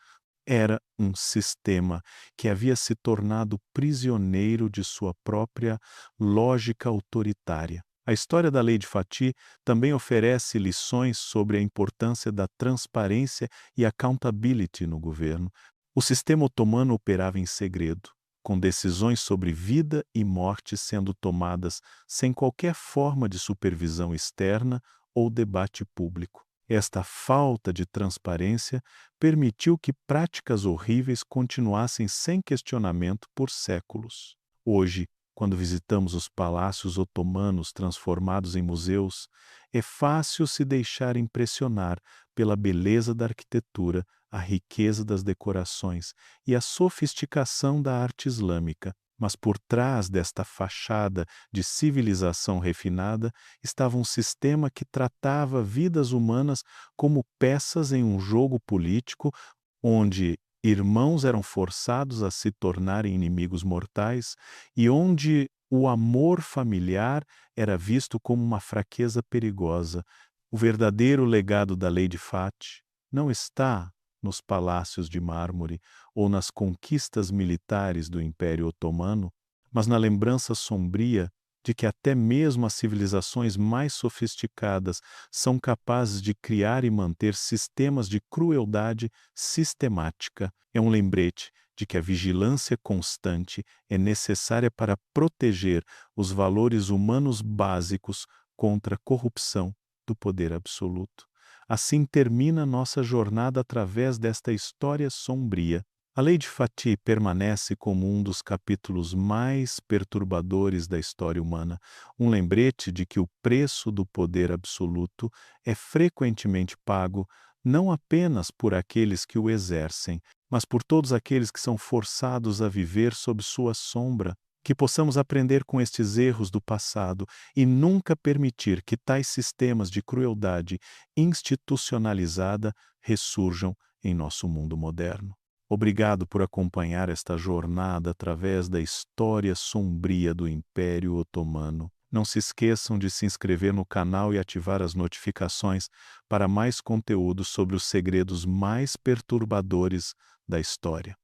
Era um sistema que havia se tornado prisioneiro de sua própria lógica autoritária. A história da Lei de Fati também oferece lições sobre a importância da transparência e accountability no governo. O sistema otomano operava em segredo, com decisões sobre vida e morte sendo tomadas sem qualquer forma de supervisão externa ou debate público. Esta falta de transparência permitiu que práticas horríveis continuassem sem questionamento por séculos. Hoje, quando visitamos os palácios otomanos transformados em museus, é fácil se deixar impressionar pela beleza da arquitetura, a riqueza das decorações e a sofisticação da arte islâmica. Mas por trás desta fachada de civilização refinada estava um sistema que tratava vidas humanas como peças em um jogo político, onde irmãos eram forçados a se tornarem inimigos mortais e onde o amor familiar era visto como uma fraqueza perigosa. O verdadeiro legado da Lei de Fati não está nos palácios de mármore ou nas conquistas militares do Império Otomano, mas na lembrança sombria de que até mesmo as civilizações mais sofisticadas são capazes de criar e manter sistemas de crueldade sistemática. É um lembrete de que a vigilância constante é necessária para proteger os valores humanos básicos contra a corrupção do poder absoluto. Assim termina nossa jornada através desta história sombria. A Lei de Fati permanece como um dos capítulos mais perturbadores da história humana, um lembrete de que o preço do poder absoluto é frequentemente pago não apenas por aqueles que o exercem, mas por todos aqueles que são forçados a viver sob sua sombra. Que possamos aprender com estes erros do passado e nunca permitir que tais sistemas de crueldade institucionalizada ressurjam em nosso mundo moderno. Obrigado por acompanhar esta jornada através da história sombria do Império Otomano. Não se esqueçam de se inscrever no canal e ativar as notificações para mais conteúdo sobre os segredos mais perturbadores da história.